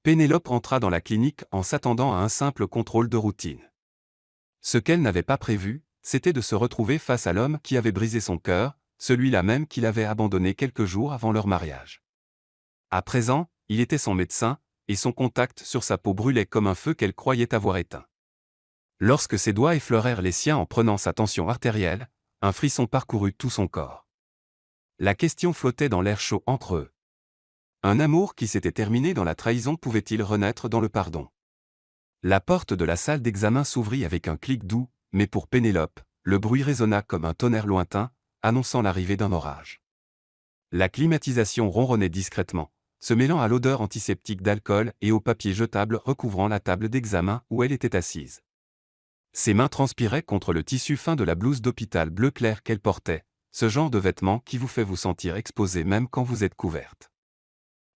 Pénélope entra dans la clinique en s'attendant à un simple contrôle de routine. Ce qu'elle n'avait pas prévu, c'était de se retrouver face à l'homme qui avait brisé son cœur, celui-là même qu'il avait abandonné quelques jours avant leur mariage. À présent, il était son médecin, et son contact sur sa peau brûlait comme un feu qu'elle croyait avoir éteint. Lorsque ses doigts effleurèrent les siens en prenant sa tension artérielle, un frisson parcourut tout son corps. La question flottait dans l'air chaud entre eux. Un amour qui s'était terminé dans la trahison pouvait-il renaître dans le pardon? La porte de la salle d'examen s'ouvrit avec un clic doux, mais pour Pénélope, le bruit résonna comme un tonnerre lointain, annonçant l'arrivée d'un orage. La climatisation ronronnait discrètement, se mêlant à l'odeur antiseptique d'alcool et au papier jetable recouvrant la table d'examen où elle était assise. Ses mains transpiraient contre le tissu fin de la blouse d'hôpital bleu clair qu'elle portait, ce genre de vêtement qui vous fait vous sentir exposée même quand vous êtes couverte.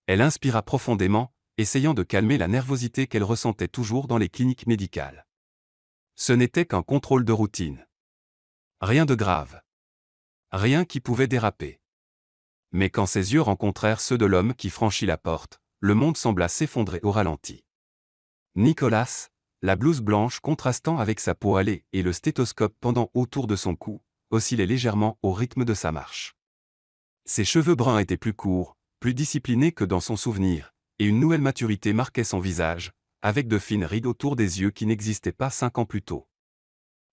Elle inspira profondément, essayant de calmer la nervosité qu'elle ressentait toujours dans les cliniques médicales. Ce n'était qu'un contrôle de routine. Rien de grave. Rien qui pouvait déraper. Mais quand ses yeux rencontrèrent ceux de l'homme qui franchit la porte, le monde sembla s'effondrer au ralenti. Nicolas, la blouse blanche contrastant avec sa peau hâlée et le stéthoscope pendant autour de son cou, oscillait légèrement au rythme de sa marche. Ses cheveux bruns étaient plus courts, plus disciplinés que dans son souvenir, et une nouvelle maturité marquait son visage, avec de fines rides autour des yeux qui n'existaient pas 5 ans plus tôt.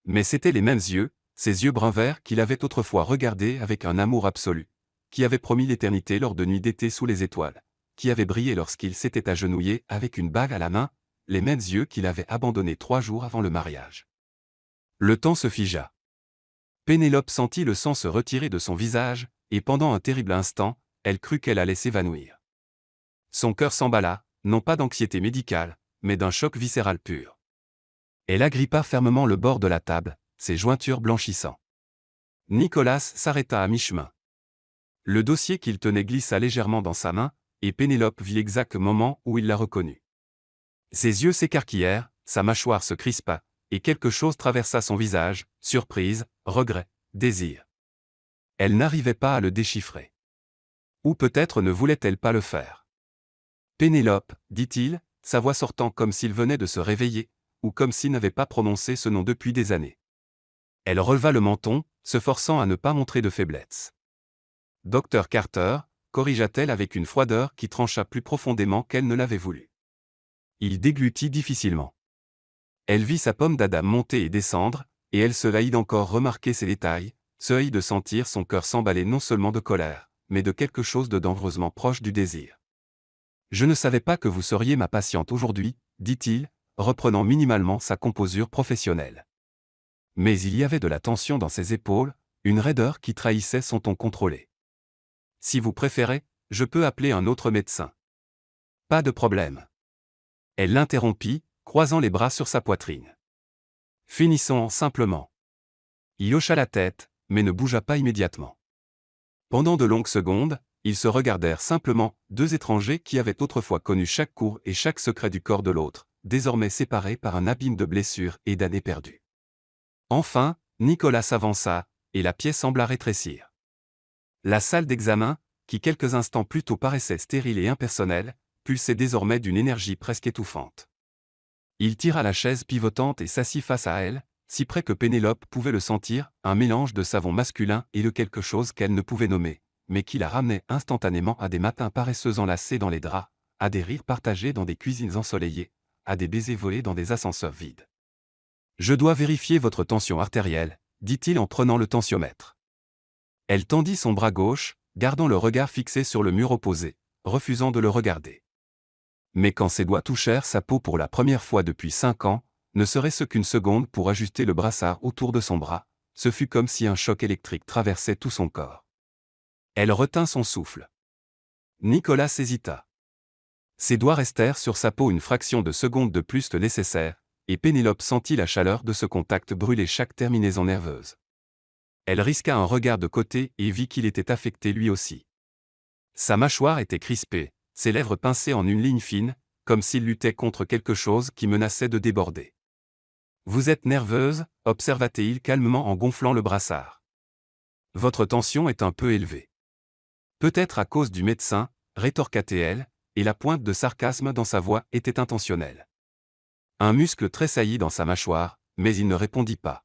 Mais c'étaient les mêmes yeux, ces yeux bruns-verts qu'il avait autrefois regardés avec un amour absolu, qui avaient promis l'éternité lors de nuits d'été sous les étoiles, qui avaient brillé lorsqu'il s'était agenouillé avec une bague à la main, les mêmes yeux qu'il avait abandonnés 3 jours avant le mariage. Le temps se figea. Pénélope sentit le sang se retirer de son visage, et pendant un terrible instant, elle crut qu'elle allait s'évanouir. Son cœur s'emballa, non pas d'anxiété médicale, mais d'un choc viscéral pur. Elle agrippa fermement le bord de la table, ses jointures blanchissant. Nicolas s'arrêta à mi-chemin. Le dossier qu'il tenait glissa légèrement dans sa main, et Pénélope vit l'exact moment où il la reconnut. Ses yeux s'écarquillèrent, sa mâchoire se crispa, et quelque chose traversa son visage, surprise, regret, désir. Elle n'arrivait pas à le déchiffrer. Ou peut-être ne voulait-elle pas le faire. Pénélope, dit-il, sa voix sortant comme s'il venait de se réveiller, ou comme s'il n'avait pas prononcé ce nom depuis des années. Elle releva le menton, se forçant à ne pas montrer de faiblesse. Docteur Carter, corrigea-t-elle avec une froideur qui trancha plus profondément qu'elle ne l'avait voulu. Il déglutit difficilement. Elle vit sa pomme d'Adam monter et descendre, et elle se haït d'encore remarquer ces détails, se haït de sentir son cœur s'emballer non seulement de colère, mais de quelque chose de dangereusement proche du désir. « Je ne savais pas que vous seriez ma patiente aujourd'hui, dit-il, reprenant minimalement sa composure professionnelle. Mais il y avait de la tension dans ses épaules, une raideur qui trahissait son ton contrôlé. Si vous préférez, je peux appeler un autre médecin. Pas de problème. Elle l'interrompit, croisant les bras sur sa poitrine. Finissons simplement. Il hocha la tête, mais ne bougea pas immédiatement. Pendant de longues secondes, ils se regardèrent simplement, deux étrangers qui avaient autrefois connu chaque cour et chaque secret du corps de l'autre, désormais séparés par un abîme de blessures et d'années perdues. Enfin, Nicolas s'avança, et la pièce sembla rétrécir. La salle d'examen, qui quelques instants plus tôt paraissait stérile et impersonnelle, pulsait désormais d'une énergie presque étouffante. Il tira la chaise pivotante et s'assit face à elle, si près que Pénélope pouvait le sentir, un mélange de savon masculin et de quelque chose qu'elle ne pouvait nommer, mais qui la ramenait instantanément à des matins paresseux enlacés dans les draps, à des rires partagés dans des cuisines ensoleillées, à des baisers volés dans des ascenseurs vides. « Je dois vérifier votre tension artérielle, dit-il en prenant le tensiomètre. Elle tendit son bras gauche, gardant le regard fixé sur le mur opposé, refusant de le regarder. Mais quand ses doigts touchèrent sa peau pour la première fois depuis 5 ans, ne serait-ce qu'une seconde pour ajuster le brassard autour de son bras, ce fut comme si un choc électrique traversait tout son corps. Elle retint son souffle. Nicolas hésita. Ses doigts restèrent sur sa peau une fraction de seconde de plus que nécessaire, et Pénélope sentit la chaleur de ce contact brûler chaque terminaison nerveuse. Elle risqua un regard de côté et vit qu'il était affecté lui aussi. Sa mâchoire était crispée, ses lèvres pincées en une ligne fine, comme s'il luttait contre quelque chose qui menaçait de déborder. « Vous êtes nerveuse » observa-t-il calmement en gonflant le brassard. « Votre tension est un peu élevée. » « Peut-être à cause du médecin » rétorqua-t-elle, et la pointe de sarcasme dans sa voix était intentionnelle. Un muscle tressaillit dans sa mâchoire, mais il ne répondit pas.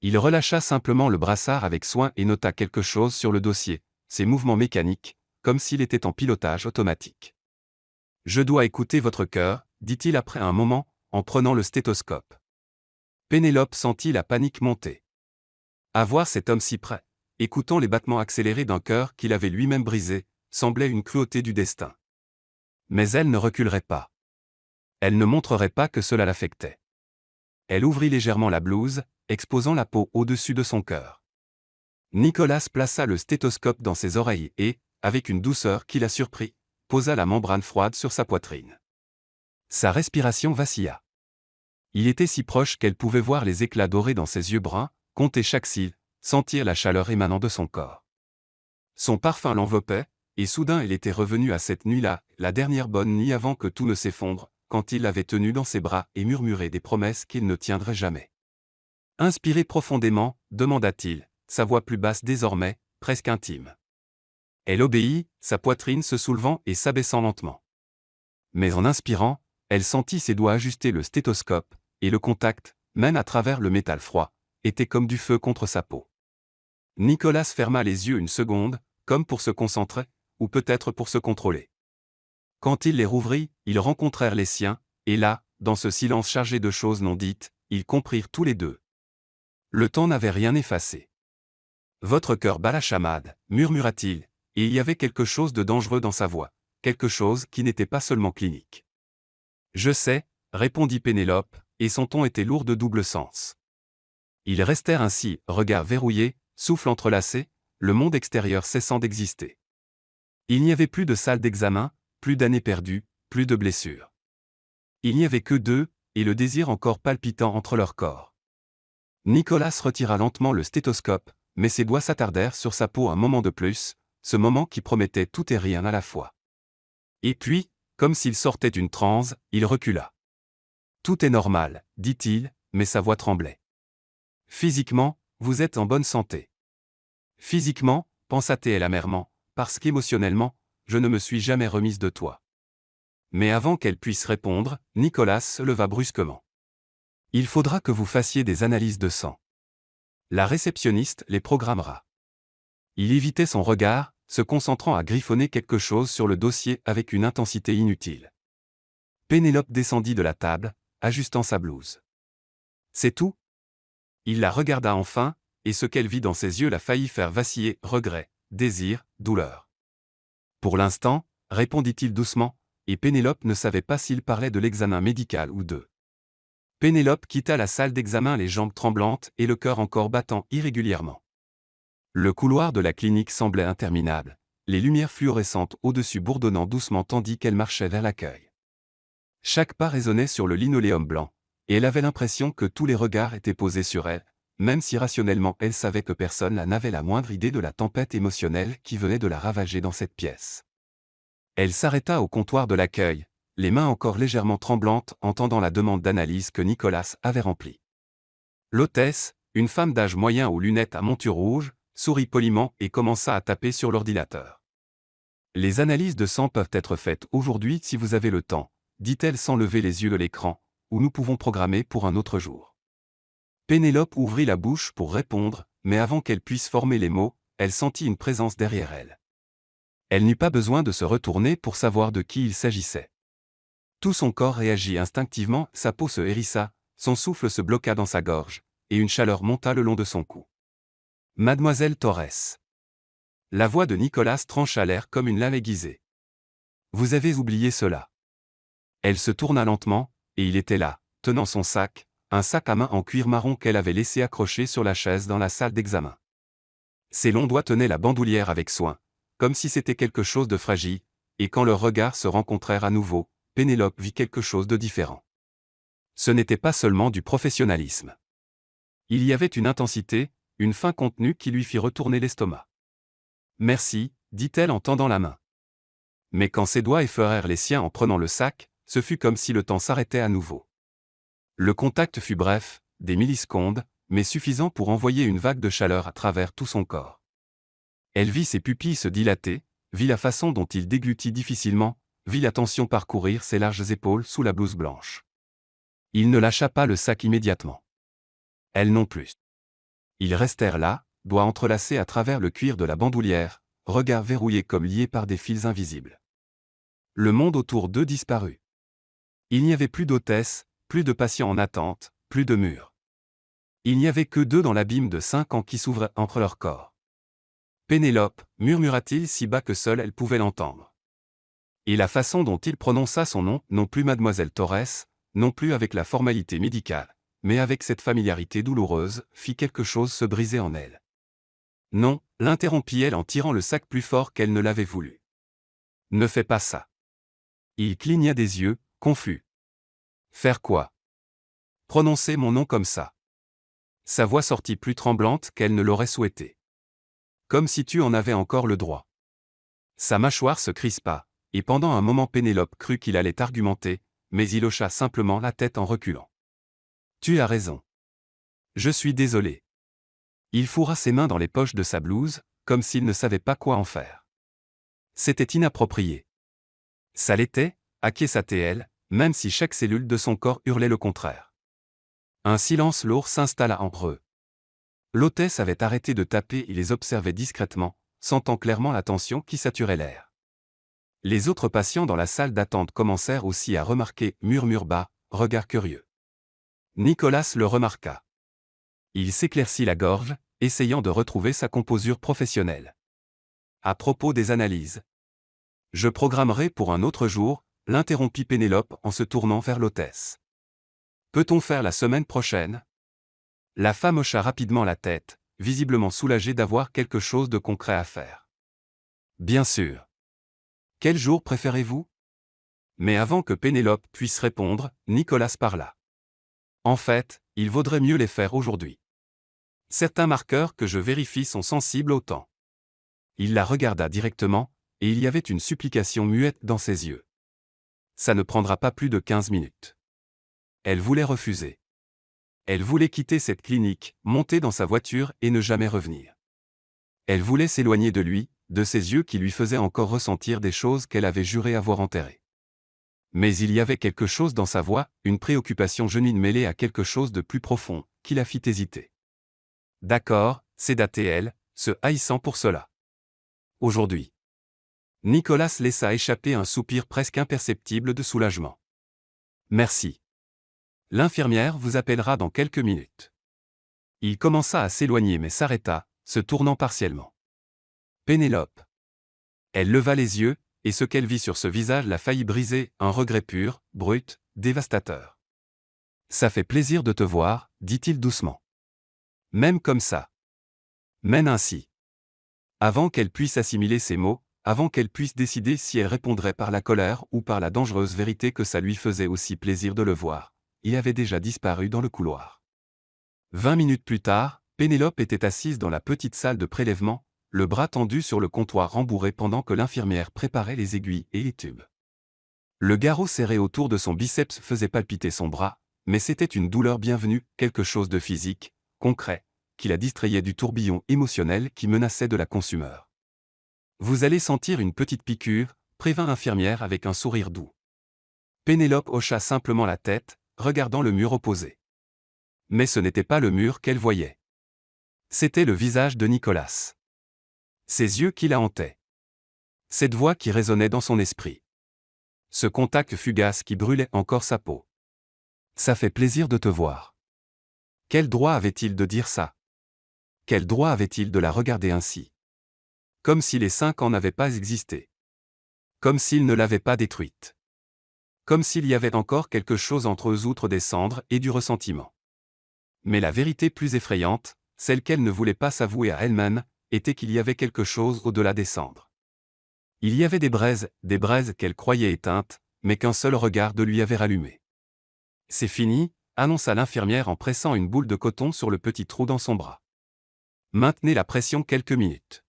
Il relâcha simplement le brassard avec soin et nota quelque chose sur le dossier, ses mouvements mécaniques, comme s'il était en pilotage automatique. « Je dois écouter votre cœur, dit-il après un moment, en prenant le stéthoscope. Pénélope sentit la panique monter. À voir cet homme si près, écoutant les battements accélérés d'un cœur qu'il avait lui-même brisé, semblait une cruauté du destin. Mais elle ne reculerait pas. Elle ne montrerait pas que cela l'affectait. Elle ouvrit légèrement la blouse, exposant la peau au-dessus de son cœur. Nicolas plaça le stéthoscope dans ses oreilles et, avec une douceur qui la surprit, posa la membrane froide sur sa poitrine. Sa respiration vacilla. Il était si proche qu'elle pouvait voir les éclats dorés dans ses yeux bruns, compter chaque cils, sentir la chaleur émanant de son corps. Son parfum l'enveloppait, et soudain elle était revenue à cette nuit-là, la dernière bonne nuit avant que tout ne s'effondre, quand il l'avait tenue dans ses bras et murmurait des promesses qu'il ne tiendrait jamais. Inspirez profondément, demanda-t-il, sa voix plus basse désormais, presque intime. Elle obéit, sa poitrine se soulevant et s'abaissant lentement. Mais en inspirant, elle sentit ses doigts ajuster le stéthoscope, et le contact, même à travers le métal froid, était comme du feu contre sa peau. Nicolas ferma les yeux une seconde, comme pour se concentrer, ou peut-être pour se contrôler. Quand il les rouvrit, ils rencontrèrent les siens, et là, dans ce silence chargé de choses non dites, ils comprirent tous les deux. Le temps n'avait rien effacé. « Votre cœur bat la chamade, » murmura-t-il, et il y avait quelque chose de dangereux dans sa voix, quelque chose qui n'était pas seulement clinique. « Je sais, » répondit Pénélope, et son ton était lourd de double sens. Ils restèrent ainsi, regards verrouillés, souffle entrelacé, le monde extérieur cessant d'exister. Il n'y avait plus de salle d'examen, plus d'années perdues, plus de blessures. Il n'y avait que deux, et le désir encore palpitant entre leurs corps. Nicolas retira lentement le stéthoscope, mais ses doigts s'attardèrent sur sa peau un moment de plus, ce moment qui promettait tout et rien à la fois. Et puis, comme s'il sortait d'une transe, il recula. « Tout est normal, dit-il, mais sa voix tremblait. Physiquement, vous êtes en bonne santé. Physiquement, pensa-t-elle amèrement, parce qu'émotionnellement, je ne me suis jamais remise de toi. » Mais avant qu'elle puisse répondre, Nicolas se leva brusquement. « Il faudra que vous fassiez des analyses de sang. La réceptionniste les programmera. » Il évitait son regard, se concentrant à griffonner quelque chose sur le dossier avec une intensité inutile. Pénélope descendit de la table, ajustant sa blouse. « C'est tout ?» Il la regarda enfin, et ce qu'elle vit dans ses yeux la faillit faire vaciller regret, désir, douleur. « Pour l'instant, » répondit-il doucement, et Pénélope ne savait pas s'il parlait de l'examen médical ou d'eux. Pénélope quitta la salle d'examen les jambes tremblantes et le cœur encore battant irrégulièrement. Le couloir de la clinique semblait interminable, les lumières fluorescentes au-dessus bourdonnant doucement tandis qu'elle marchait vers l'accueil. Chaque pas résonnait sur le linoléum blanc, et elle avait l'impression que tous les regards étaient posés sur elle, même si rationnellement elle savait que personne n'avait la moindre idée de la tempête émotionnelle qui venait de la ravager dans cette pièce. Elle s'arrêta au comptoir de l'accueil, les mains encore légèrement tremblantes entendant la demande d'analyse que Nicolas avait remplie. L'hôtesse, une femme d'âge moyen aux lunettes à monture rouge, sourit poliment et commença à taper sur l'ordinateur. « Les analyses de sang peuvent être faites aujourd'hui si vous avez le temps, » dit-elle sans lever les yeux de l'écran, « ou nous pouvons programmer pour un autre jour. » Pénélope ouvrit la bouche pour répondre, mais avant qu'elle puisse former les mots, elle sentit une présence derrière elle. Elle n'eut pas besoin de se retourner pour savoir de qui il s'agissait. Tout son corps réagit instinctivement, sa peau se hérissa, son souffle se bloqua dans sa gorge, et une chaleur monta le long de son cou. « Mademoiselle Torres. » La voix de Nicolas trancha l'air comme une lame aiguisée. « Vous avez oublié cela. » Elle se tourna lentement, et il était là, tenant son sac, un sac à main en cuir marron qu'elle avait laissé accroché sur la chaise dans la salle d'examen. Ses longs doigts tenaient la bandoulière avec soin, comme si c'était quelque chose de fragile, et quand leurs regards se rencontrèrent à nouveau, Pénélope vit quelque chose de différent. Ce n'était pas seulement du professionnalisme. Il y avait une intensité, une fin contenue qui lui fit retourner l'estomac. « Merci, » dit-elle en tendant la main. Mais quand ses doigts effleurèrent les siens en prenant le sac, ce fut comme si le temps s'arrêtait à nouveau. Le contact fut bref, des millisecondes, mais suffisant pour envoyer une vague de chaleur à travers tout son corps. Elle vit ses pupilles se dilater, vit la façon dont il déglutit difficilement, vit la tension parcourir ses larges épaules sous la blouse blanche. Il ne lâcha pas le sac immédiatement. Elle non plus. Ils restèrent là, doigts entrelacés à travers le cuir de la bandoulière, regards verrouillés comme liés par des fils invisibles. Le monde autour d'eux disparut. Il n'y avait plus d'hôtesse, plus de patients en attente, plus de murs. Il n'y avait que d'eux dans l'abîme de 5 ans qui s'ouvrait entre leurs corps. Pénélope, murmura-t-il si bas que seule elle pouvait l'entendre. Et la façon dont il prononça son nom, non plus Mademoiselle Torres, non plus avec la formalité médicale, mais avec cette familiarité douloureuse, fit quelque chose se briser en elle. Non, l'interrompit-elle en tirant le sac plus fort qu'elle ne l'avait voulu. Ne fais pas ça. Il cligna des yeux, confus. Faire quoi? Prononcer mon nom comme ça. Sa voix sortit plus tremblante qu'elle ne l'aurait souhaité. Comme si tu en avais encore le droit. Sa mâchoire se crispa, et pendant un moment Pénélope crut qu'il allait argumenter, mais il hocha simplement la tête en reculant. Tu as raison. Je suis désolé. Il fourra ses mains dans les poches de sa blouse, comme s'il ne savait pas quoi en faire. C'était inapproprié. Ça l'était, acquiesça-t-elle, même si chaque cellule de son corps hurlait le contraire. Un silence lourd s'installa entre eux. L'hôtesse avait arrêté de taper et les observait discrètement, sentant clairement la tension qui saturait l'air. Les autres patients dans la salle d'attente commencèrent aussi à remarquer, murmure bas, regard curieux. Nicolas le remarqua. Il s'éclaircit la gorge, essayant de retrouver sa composure professionnelle. À propos des analyses. Je programmerai pour un autre jour, l'interrompit Pénélope en se tournant vers l'hôtesse. Peut-on faire la semaine prochaine? La femme hocha rapidement la tête, visiblement soulagée d'avoir quelque chose de concret à faire. Bien sûr. Quel jour préférez-vous? Mais avant que Pénélope puisse répondre, Nicolas parla. En fait, il vaudrait mieux les faire aujourd'hui. Certains marqueurs que je vérifie sont sensibles au temps. Il la regarda directement, et il y avait une supplication muette dans ses yeux. Ça ne prendra pas plus de 15 minutes. Elle voulait refuser. Elle voulait quitter cette clinique, monter dans sa voiture et ne jamais revenir. Elle voulait s'éloigner de lui, de ses yeux qui lui faisaient encore ressentir des choses qu'elle avait juré avoir enterrées. Mais il y avait quelque chose dans sa voix, une préoccupation genuine mêlée à quelque chose de plus profond, qui la fit hésiter. D'accord, céda-t-elle, se haïssant pour cela. Aujourd'hui. Nicolas laissa échapper un soupir presque imperceptible de soulagement. Merci. L'infirmière vous appellera dans quelques minutes. Il commença à s'éloigner mais s'arrêta, se tournant partiellement. Pénélope. Elle leva les yeux, et ce qu'elle vit sur ce visage la faillit briser, un regret pur, brut, dévastateur. Ça fait plaisir de te voir, dit-il doucement. Même comme ça. Même ainsi. Avant qu'elle puisse assimiler ces mots, avant qu'elle puisse décider si elle répondrait par la colère ou par la dangereuse vérité que ça lui faisait aussi plaisir de le voir, il avait déjà disparu dans le couloir. 20 minutes plus tard, Pénélope était assise dans la petite salle de prélèvement, le bras tendu sur le comptoir rembourré pendant que l'infirmière préparait les aiguilles et les tubes. Le garrot serré autour de son biceps faisait palpiter son bras, mais c'était une douleur bienvenue, quelque chose de physique, concret, qui la distrayait du tourbillon émotionnel qui menaçait de la consumer. Vous allez sentir une petite piqûre, prévint l'infirmière avec un sourire doux. Pénélope hocha simplement la tête, regardant le mur opposé. Mais ce n'était pas le mur qu'elle voyait. C'était le visage de Nicolas. Ses yeux qui la hantaient. Cette voix qui résonnait dans son esprit. Ce contact fugace qui brûlait encore sa peau. Ça fait plaisir de te voir. Quel droit avait-il de dire ça? Quel droit avait-il de la regarder ainsi? Comme si les 5 ans n'avaient pas existé. Comme s'il ne l'avait pas détruite. Comme s'il y avait encore quelque chose entre eux outre des cendres et du ressentiment. Mais la vérité plus effrayante, celle qu'elle ne voulait pas s'avouer à elle-même, était qu'il y avait quelque chose au-delà des cendres. Il y avait des braises qu'elle croyait éteintes, mais qu'un seul regard de lui avait rallumées. C'est fini, annonça l'infirmière en pressant une boule de coton sur le petit trou dans son bras. Maintenez la pression quelques minutes.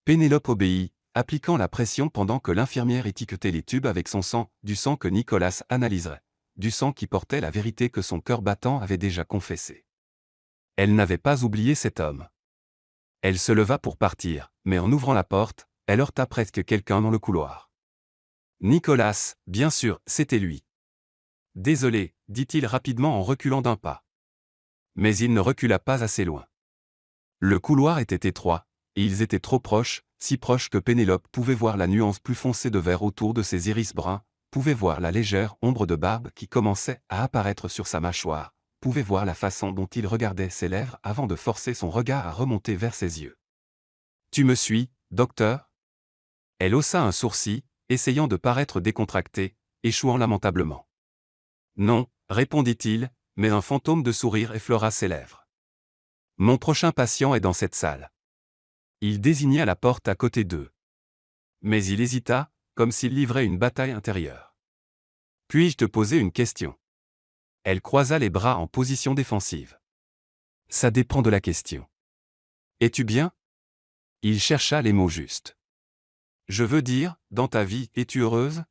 Pénélope obéit, appliquant la pression pendant que l'infirmière étiquetait les tubes avec son sang, du sang que Nicolas analyserait, du sang qui portait la vérité que son cœur battant avait déjà confessée. Elle n'avait pas oublié cet homme. Elle se leva pour partir, mais en ouvrant la porte, elle heurta presque quelqu'un dans le couloir. Nicolas, bien sûr, c'était lui. Désolé, dit-il rapidement en reculant d'un pas. Mais il ne recula pas assez loin. Le couloir était étroit, et ils étaient trop proches, si proches que Pénélope pouvait voir la nuance plus foncée de vert autour de ses iris bruns, pouvait voir la légère ombre de barbe qui commençait à apparaître sur sa mâchoire, pouvait voir la façon dont il regardait ses lèvres avant de forcer son regard à remonter vers ses yeux. « Tu me suis, docteur ?» Elle haussa un sourcil, essayant de paraître décontractée, échouant lamentablement. « Non, répondit-il, mais un fantôme de sourire effleura ses lèvres. Mon prochain patient est dans cette salle. Il désigna la porte à côté d'eux. Mais il hésita, comme s'il livrait une bataille intérieure. Puis-je te poser une question? Elle croisa les bras en position défensive. Ça dépend de la question. Es-tu bien? Il chercha les mots justes. Je veux dire, dans ta vie, es-tu heureuse?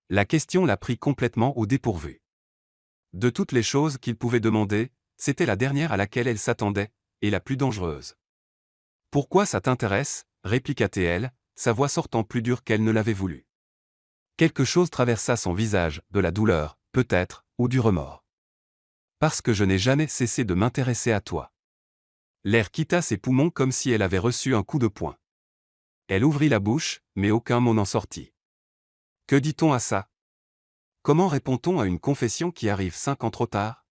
La question la prit complètement au dépourvu. De toutes les choses qu'il pouvait demander, c'était la dernière à laquelle elle s'attendait, et la plus dangereuse. Pourquoi ça t'intéresse? Répliqua-t-elle, sa voix sortant plus dure qu'elle ne l'avait voulu. Quelque chose traversa son visage, de la douleur, peut-être, ou du remords. Parce que je n'ai jamais cessé de m'intéresser à toi. L'air quitta ses poumons comme si elle avait reçu un coup de poing. Elle ouvrit la bouche, mais aucun mot n'en sortit. Que dit-on à ça? Comment répond-on à une confession qui arrive 5 ans trop tard?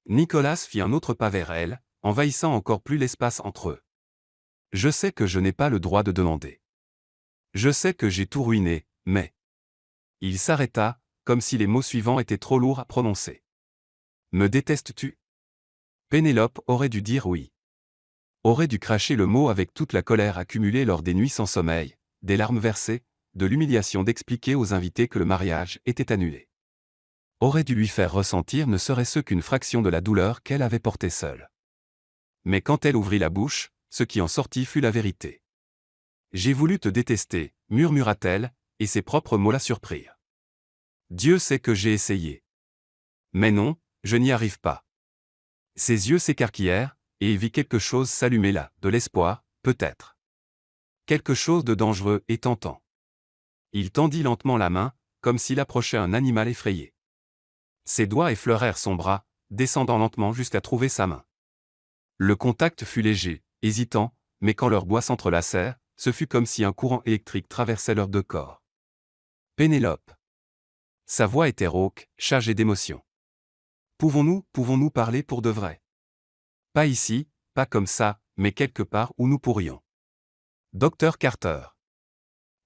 Nicolas fit un autre pas vers elle, envahissant encore plus l'espace entre eux. Je sais que je n'ai pas le droit de demander. Je sais que j'ai tout ruiné, mais... Il s'arrêta, comme si les mots suivants étaient trop lourds à prononcer. Me détestes-tu? Pénélope aurait dû dire oui. Aurait dû cracher le mot avec toute la colère accumulée lors des nuits sans sommeil, des larmes versées, de l'humiliation d'expliquer aux invités que le mariage était annulé. Aurait dû lui faire ressentir ne serait-ce qu'une fraction de la douleur qu'elle avait portée seule. Mais quand elle ouvrit la bouche, ce qui en sortit fut la vérité. J'ai voulu te détester, murmura-t-elle, et ses propres mots la surprirent. Dieu sait que j'ai essayé. Mais non, je n'y arrive pas. Ses yeux s'écarquillèrent, et il vit quelque chose s'allumer là, de l'espoir, peut-être. Quelque chose de dangereux et tentant. Il tendit lentement la main, comme s'il approchait un animal effrayé. Ses doigts effleurèrent son bras, descendant lentement jusqu'à trouver sa main. Le contact fut léger, hésitant, mais quand leurs doigts s'entrelacèrent, ce fut comme si un courant électrique traversait leurs deux corps. Pénélope. Sa voix était rauque, chargée d'émotion. Pouvons-nous parler pour de vrai? Pas ici, pas comme ça, mais quelque part où nous pourrions. Docteur Carter.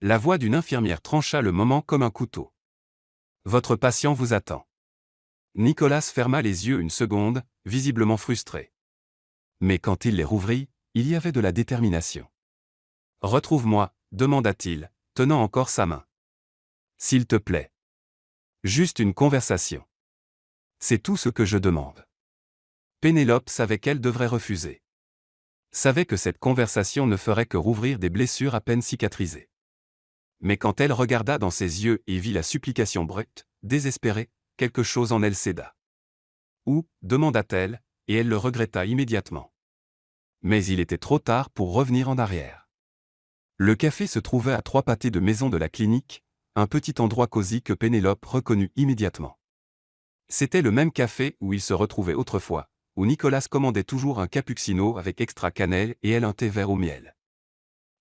La voix d'une infirmière trancha le moment comme un couteau. Votre patient vous attend. Nicolas ferma les yeux une seconde, visiblement frustré. Mais quand il les rouvrit, il y avait de la détermination. Retrouve-moi, demanda-t-il, tenant encore sa main. S'il te plaît. Juste une conversation. C'est tout ce que je demande. Pénélope savait qu'elle devrait refuser. Savait que cette conversation ne ferait que rouvrir des blessures à peine cicatrisées. Mais quand elle regarda dans ses yeux et vit la supplication brute, désespérée, quelque chose en elle céda. Où, demanda-t-elle, et elle le regretta immédiatement. Mais il était trop tard pour revenir en arrière. Le café se trouvait à 3 pâtés de maison de la clinique, un petit endroit cosy que Pénélope reconnut immédiatement. C'était le même café où il se retrouvait autrefois, où Nicolas commandait toujours un cappuccino avec extra cannelle et elle un thé vert au miel.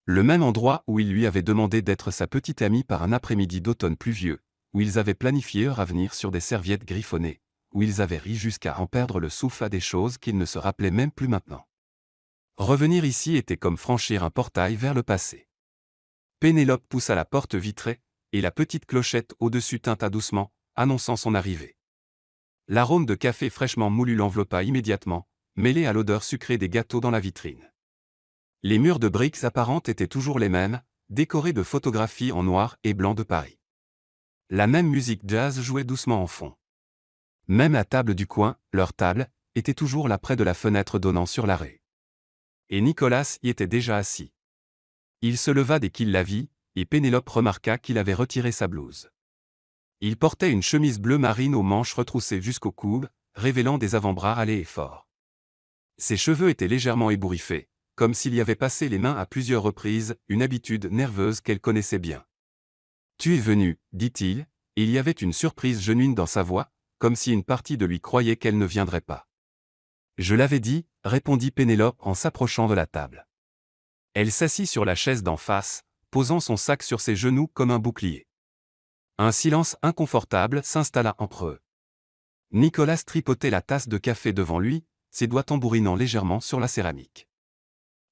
Le même endroit où il lui avait demandé d'être sa petite amie par un après-midi d'automne pluvieux, où ils avaient planifié leur avenir sur des serviettes griffonnées, où ils avaient ri jusqu'à en perdre le souffle à des choses qu'ils ne se rappelaient même plus maintenant. Revenir ici était comme franchir un portail vers le passé. Pénélope poussa la porte vitrée, et la petite clochette au-dessus tinta doucement, annonçant son arrivée. L'arôme de café fraîchement moulu l'enveloppa immédiatement, mêlé à l'odeur sucrée des gâteaux dans la vitrine. Les murs de briques apparentes étaient toujours les mêmes, décorés de photographies en noir et blanc de Paris. La même musique jazz jouait doucement en fond. Même la table du coin, leur table, était toujours là près de la fenêtre donnant sur la rue. Et Nicolas y était déjà assis. Il se leva dès qu'il la vit, et Pénélope remarqua qu'il avait retiré sa blouse. Il portait une chemise bleu marine aux manches retroussées jusqu'au coude, révélant des avant-bras râlés et forts. Ses cheveux étaient légèrement ébouriffés, comme s'il y avait passé les mains à plusieurs reprises, une habitude nerveuse qu'elle connaissait bien. Tu es venu, dit-il, et il y avait une surprise genuine dans sa voix, comme si une partie de lui croyait qu'elle ne viendrait pas. Je l'avais dit, répondit Pénélope en s'approchant de la table. Elle s'assit sur la chaise d'en face, posant son sac sur ses genoux comme un bouclier. Un silence inconfortable s'installa entre eux. Nicolas tripotait la tasse de café devant lui, ses doigts tambourinant légèrement sur la céramique.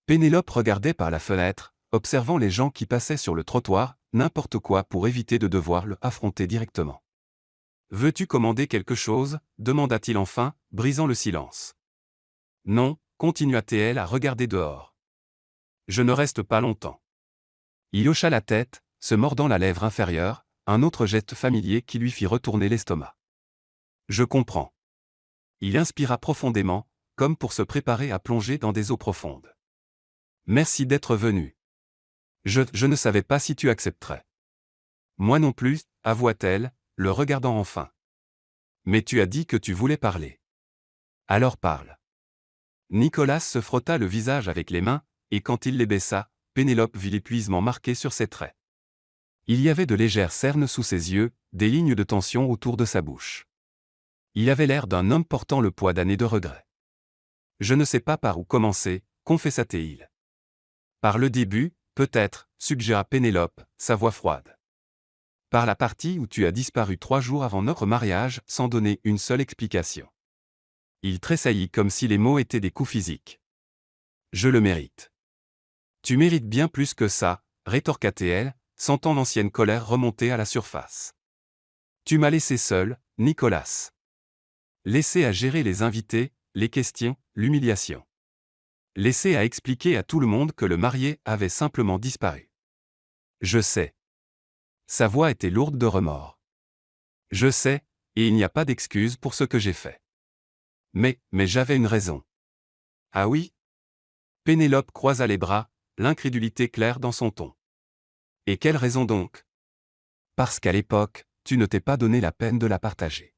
Pénélope regardait par la fenêtre, observant les gens qui passaient sur le trottoir, n'importe quoi pour éviter de devoir le affronter directement. « Veux-tu commander quelque chose » demanda-t-il enfin, brisant le silence. « Non » continua-t-elle à regarder dehors. « Je ne reste pas longtemps. » Il hocha la tête, se mordant la lèvre inférieure, un autre geste familier qui lui fit retourner l'estomac. « Je comprends. » Il inspira profondément, comme pour se préparer à plonger dans des eaux profondes. « Merci d'être venu. Je ne savais pas si tu accepterais. »« Moi non plus, avoua-t-elle, le regardant enfin. »« Mais tu as dit que tu voulais parler. Alors parle. » Nicolas se frotta le visage avec les mains, et quand il les baissa, Pénélope vit l'épuisement marqué sur ses traits. Il y avait de légères cernes sous ses yeux, des lignes de tension autour de sa bouche. Il avait l'air d'un homme portant le poids d'années de regrets. « Je ne sais pas par où commencer, » confessa-t-il. « Par le début, peut-être, » suggéra Pénélope, sa voix froide. « Par la partie où tu as disparu 3 jours avant notre mariage sans donner une seule explication. » Il tressaillit comme si les mots étaient des coups physiques. « Je le mérite. »« Tu mérites bien plus que ça, » rétorqua-t-elle, sentant l'ancienne colère remonter à la surface. « Tu m'as laissé seul, Nicolas. Laissé à gérer les invités, les questions, l'humiliation. Laissé à expliquer à tout le monde que le marié avait simplement disparu. Je sais. » Sa voix était lourde de remords. « Je sais, et il n'y a pas d'excuse pour ce que j'ai fait. Mais j'avais une raison. » « Ah oui ?» Pénélope croisa les bras, l'incrédulité claire dans son ton. « Et quelle raison donc ? » « Parce qu'à l'époque, tu ne t'es pas donné la peine de la partager. »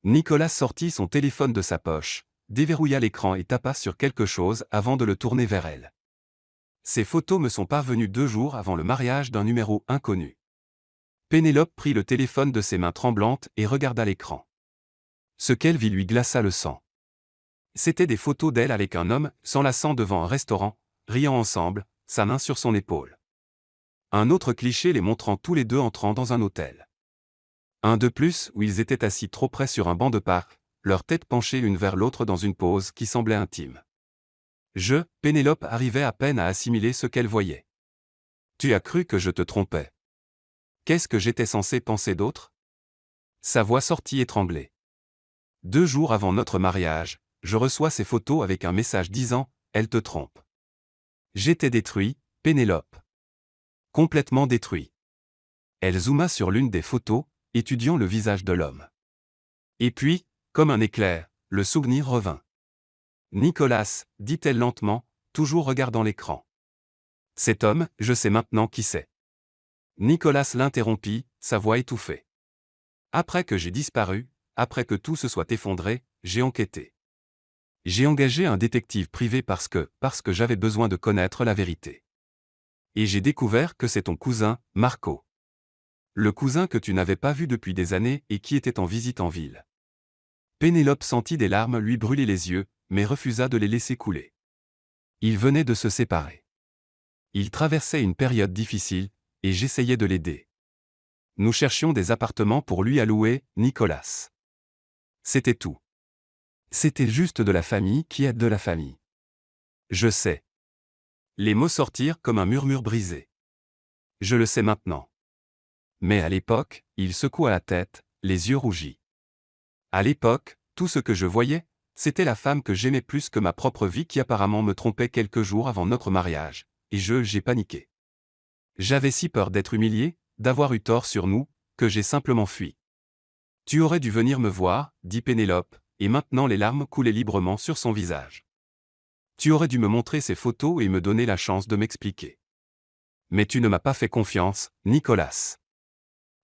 Nicolas sortit son téléphone de sa poche, déverrouilla l'écran et tapa sur quelque chose avant de le tourner vers elle. « Ces photos me sont parvenues 2 jours avant le mariage d'un numéro inconnu. » Pénélope prit le téléphone de ses mains tremblantes et regarda l'écran. Ce qu'elle vit lui glaça le sang. C'étaient des photos d'elle avec un homme, s'enlaçant devant un restaurant, riant ensemble, sa main sur son épaule. Un autre cliché les montrant tous les deux entrant dans un hôtel. Un de plus où ils étaient assis trop près sur un banc de parc, leurs têtes penchées l'une vers l'autre dans une pose qui semblait intime. Pénélope arrivait à peine à assimiler ce qu'elle voyait. « Tu as cru que je te trompais. Qu'est-ce que j'étais censé penser d'autre ?» Sa voix sortit étranglée. « 2 jours avant notre mariage, je reçois ces photos avec un message disant « Elle te trompe ». J'étais détruit, Pénélope. Complètement détruit. » Elle zooma sur l'une des photos, étudiant le visage de l'homme. Et puis, comme un éclair, le souvenir revint. « Nicolas, » dit-elle lentement, toujours regardant l'écran. « Cet homme, je sais maintenant qui c'est. » Nicolas l'interrompit, sa voix étouffée. « Après que j'ai disparu, après que tout se soit effondré, j'ai enquêté. J'ai engagé un détective privé parce que j'avais besoin de connaître la vérité. Et j'ai découvert que c'est ton cousin, Marco. Le cousin que tu n'avais pas vu depuis des années et qui était en visite en ville. » Pénélope sentit des larmes lui brûler les yeux, mais refusa de les laisser couler. Ils venaient de se séparer. Il traversait une période difficile, et j'essayais de l'aider. Nous cherchions des appartements pour lui à louer, Nicolas. C'était tout. C'était juste de la famille qui aide de la famille. Je sais. Les mots sortirent comme un murmure brisé. Je le sais maintenant. Mais à l'époque, il secoua la tête, les yeux rougis. À l'époque, tout ce que je voyais, c'était la femme que j'aimais plus que ma propre vie qui apparemment me trompait quelques jours avant notre mariage, et j'ai paniqué. J'avais si peur d'être humilié, d'avoir eu tort sur nous, que j'ai simplement fui. Tu aurais dû venir me voir, dit Pénélope, et maintenant les larmes coulaient librement sur son visage. Tu aurais dû me montrer ces photos et me donner la chance de m'expliquer. Mais tu ne m'as pas fait confiance, Nicolas.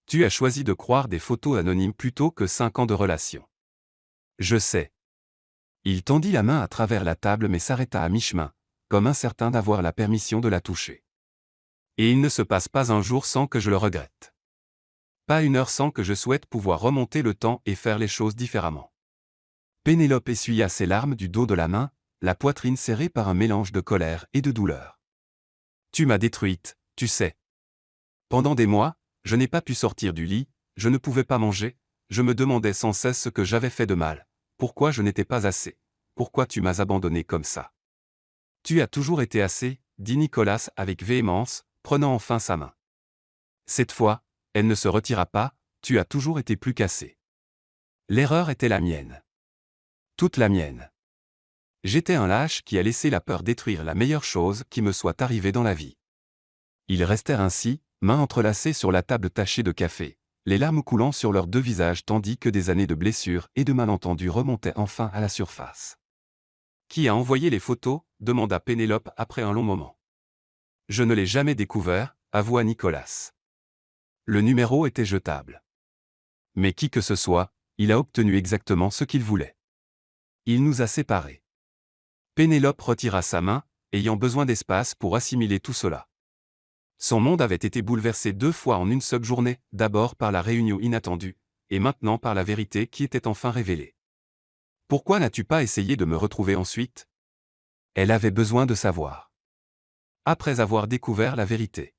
Tu as choisi de croire des photos anonymes plutôt que 5 ans de relation. Je sais. Il tendit la main à travers la table mais s'arrêta à mi-chemin, comme incertain d'avoir la permission de la toucher. Et il ne se passe pas un jour sans que je le regrette. Pas une heure sans que je souhaite pouvoir remonter le temps et faire les choses différemment. Pénélope essuya ses larmes du dos de la main, la poitrine serrée par un mélange de colère et de douleur. Tu m'as détruite, tu sais. Pendant des mois, je n'ai pas pu sortir du lit, je ne pouvais pas manger, je me demandais sans cesse ce que j'avais fait de mal, pourquoi je n'étais pas assez, pourquoi tu m'as abandonné comme ça. Tu as toujours été assez, dit Nicolas avec véhémence, prenant enfin sa main. Cette fois, elle ne se retira pas, tu as toujours été plus qu'assez. L'erreur était la mienne. Toute la mienne. J'étais un lâche qui a laissé la peur détruire la meilleure chose qui me soit arrivée dans la vie. Ils restèrent ainsi, mains entrelacées sur la table tachée de café, les larmes coulant sur leurs deux visages tandis que des années de blessures et de malentendus remontaient enfin à la surface. Qui a envoyé les photos demanda Pénélope après un long moment. Je ne l'ai jamais découvert, avoua Nicolas. Le numéro était jetable. Mais qui que ce soit, il a obtenu exactement ce qu'il voulait. Il nous a séparés. Pénélope retira sa main, ayant besoin d'espace pour assimiler tout cela. Son monde avait été bouleversé 2 fois en une seule journée, d'abord par la réunion inattendue, et maintenant par la vérité qui était enfin révélée. Pourquoi n'as-tu pas essayé de me retrouver ensuite ? Elle avait besoin de savoir. Après avoir découvert la vérité.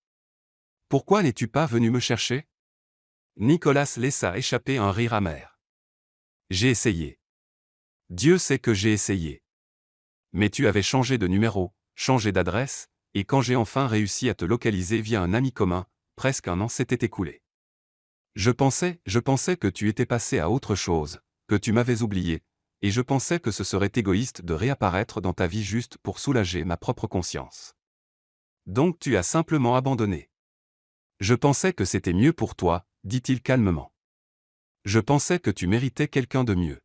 Pourquoi n'es-tu pas venu me chercher ? Nicolas laissa échapper un rire amer. J'ai essayé. Dieu sait que j'ai essayé. Mais tu avais changé de numéro, changé d'adresse, et quand j'ai enfin réussi à te localiser via un ami commun, presque un an s'était écoulé. Je pensais que tu étais passé à autre chose, que tu m'avais oublié, et je pensais que ce serait égoïste de réapparaître dans ta vie juste pour soulager ma propre conscience. Donc tu as simplement abandonné. Je pensais que c'était mieux pour toi, dit-il calmement. Je pensais que tu méritais quelqu'un de mieux.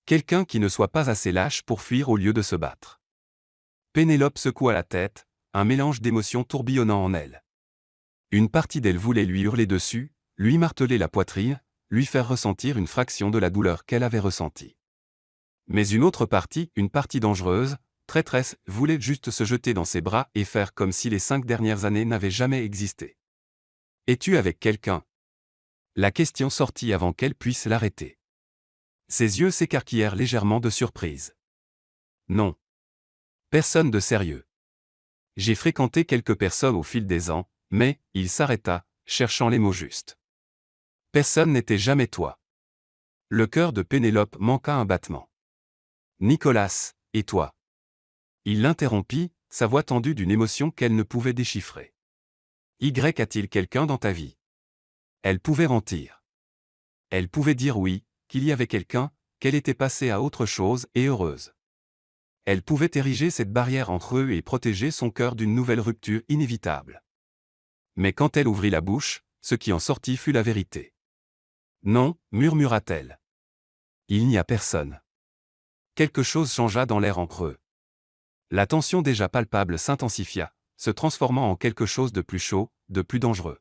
Quelqu'un qui ne soit pas assez lâche pour fuir au lieu de se battre. Pénélope secoua la tête, un mélange d'émotions tourbillonnant en elle. Une partie d'elle voulait lui hurler dessus, lui marteler la poitrine, lui faire ressentir une fraction de la douleur qu'elle avait ressentie. Mais une autre partie, une partie dangereuse, traîtresse, voulait juste se jeter dans ses bras et faire comme si les 5 dernières années n'avaient jamais existé. Es-tu avec quelqu'un ? La question sortit avant qu'elle puisse l'arrêter. Ses yeux s'écarquillèrent légèrement de surprise. Non. Personne de sérieux. J'ai fréquenté quelques personnes au fil des ans, mais, il s'arrêta, cherchant les mots justes. Personne n'était jamais toi. Le cœur de Pénélope manqua un battement. Nicolas, et toi ? Il l'interrompit, sa voix tendue d'une émotion qu'elle ne pouvait déchiffrer. A-t-il quelqu'un dans ta vie ? Elle pouvait mentir. Elle pouvait dire oui, qu'il y avait quelqu'un, qu'elle était passée à autre chose et heureuse. Elle pouvait ériger cette barrière entre eux et protéger son cœur d'une nouvelle rupture inévitable. Mais quand elle ouvrit la bouche, ce qui en sortit fut la vérité. Non, murmura-t-elle. Il n'y a personne. Quelque chose changea dans l'air entre eux. La tension déjà palpable s'intensifia, se transformant en quelque chose de plus chaud, de plus dangereux.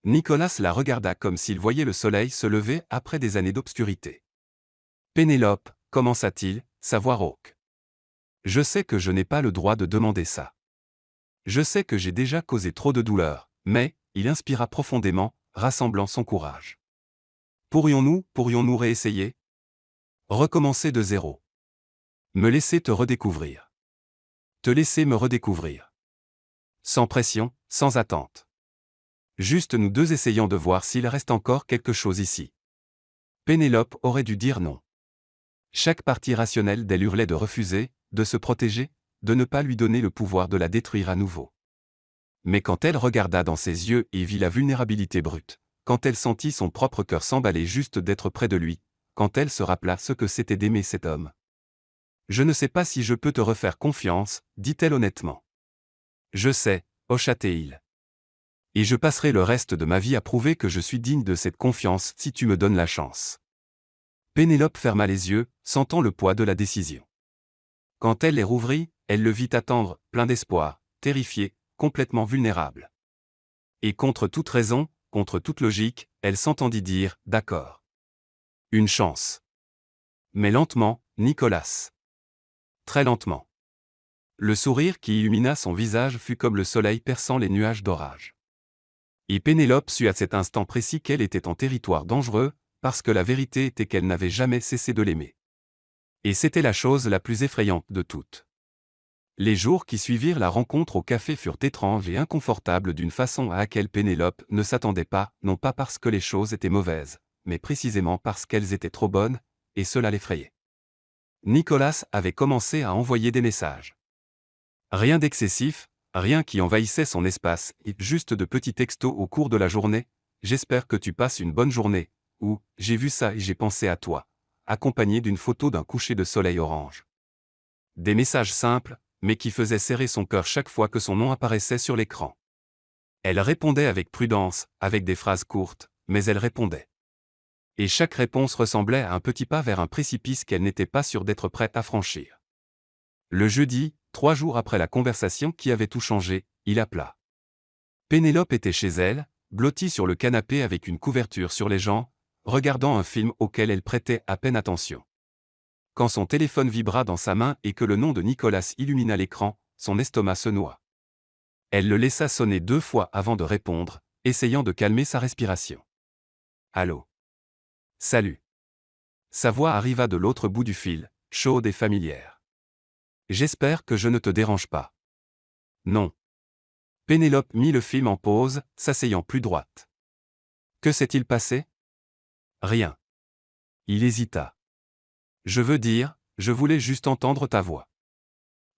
Nicolas la regarda comme s'il voyait le soleil se lever après des années d'obscurité. Pénélope, commença-t-il, sa voix rauque. Je sais que je n'ai pas le droit de demander ça. Je sais que j'ai déjà causé trop de douleur, mais, il inspira profondément, rassemblant son courage. Pourrions-nous réessayer ? Recommencer de zéro. Me laisser te redécouvrir. Te laisser me redécouvrir. Sans pression, sans attente. Juste nous deux essayant de voir s'il reste encore quelque chose ici. Pénélope aurait dû dire non. Chaque partie rationnelle d'elle hurlait de refuser, de se protéger, de ne pas lui donner le pouvoir de la détruire à nouveau. Mais quand elle regarda dans ses yeux et vit la vulnérabilité brute, quand elle sentit son propre cœur s'emballer juste d'être près de lui, quand elle se rappela ce que c'était d'aimer cet homme. Je ne sais pas si je peux te refaire confiance, dit-elle honnêtement. Je sais, hocha-t-il. Et je passerai le reste de ma vie à prouver que je suis digne de cette confiance si tu me donnes la chance. Pénélope ferma les yeux, sentant le poids de la décision. Quand elle les rouvrit, elle le vit attendre, plein d'espoir, terrifié, complètement vulnérable. Et contre toute raison, contre toute logique, elle s'entendit dire « d'accord ». Une chance. Mais lentement, Nicolas. Très lentement. Le sourire qui illumina son visage fut comme le soleil perçant les nuages d'orage. Et Pénélope sut à cet instant précis qu'elle était en territoire dangereux, parce que la vérité était qu'elle n'avait jamais cessé de l'aimer. Et c'était la chose la plus effrayante de toutes. Les jours qui suivirent la rencontre au café furent étranges et inconfortables d'une façon à laquelle Pénélope ne s'attendait pas, non pas parce que les choses étaient mauvaises, mais précisément parce qu'elles étaient trop bonnes, et cela l'effrayait. Nicolas avait commencé à envoyer des messages. Rien d'excessif, rien qui envahissait son espace, juste de petits textos au cours de la journée, « J'espère que tu passes une bonne journée » ou « J'ai vu ça et j'ai pensé à toi », accompagnés d'une photo d'un coucher de soleil orange. Des messages simples, mais qui faisaient serrer son cœur chaque fois que son nom apparaissait sur l'écran. Elle répondait avec prudence, avec des phrases courtes, mais elle répondait. Et chaque réponse ressemblait à un petit pas vers un précipice qu'elle n'était pas sûre d'être prête à franchir. Le jeudi, 3 jours après la conversation qui avait tout changé, il appela. Pénélope était chez elle, blottie sur le canapé avec une couverture sur les jambes, regardant un film auquel elle prêtait à peine attention. Quand son téléphone vibra dans sa main et que le nom de Nicolas illumina l'écran, son estomac se noua. Elle le laissa sonner 2 fois avant de répondre, essayant de calmer sa respiration. Allô. Salut. Sa voix arriva de l'autre bout du fil, chaude et familière. J'espère que je ne te dérange pas. Non. Pénélope mit le film en pause, s'asseyant plus droite. Que s'est-il passé? Rien. Il hésita. Je veux dire, je voulais juste entendre ta voix.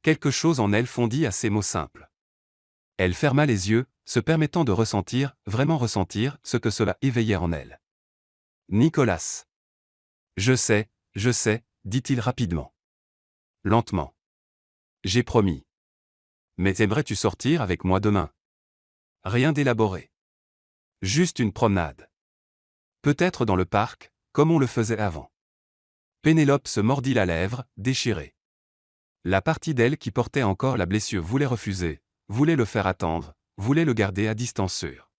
Quelque chose en elle fondit à ces mots simples. Elle ferma les yeux, se permettant de ressentir, vraiment ressentir, ce que cela éveillait en elle. Nicolas. Je sais, dit-il rapidement. Lentement. J'ai promis. Mais aimerais-tu sortir avec moi demain? Rien d'élaboré. Juste une promenade. Peut-être dans le parc, comme on le faisait avant. Pénélope se mordit la lèvre, déchirée. La partie d'elle qui portait encore la blessure voulait refuser, voulait le faire attendre, voulait le garder à distance sûre.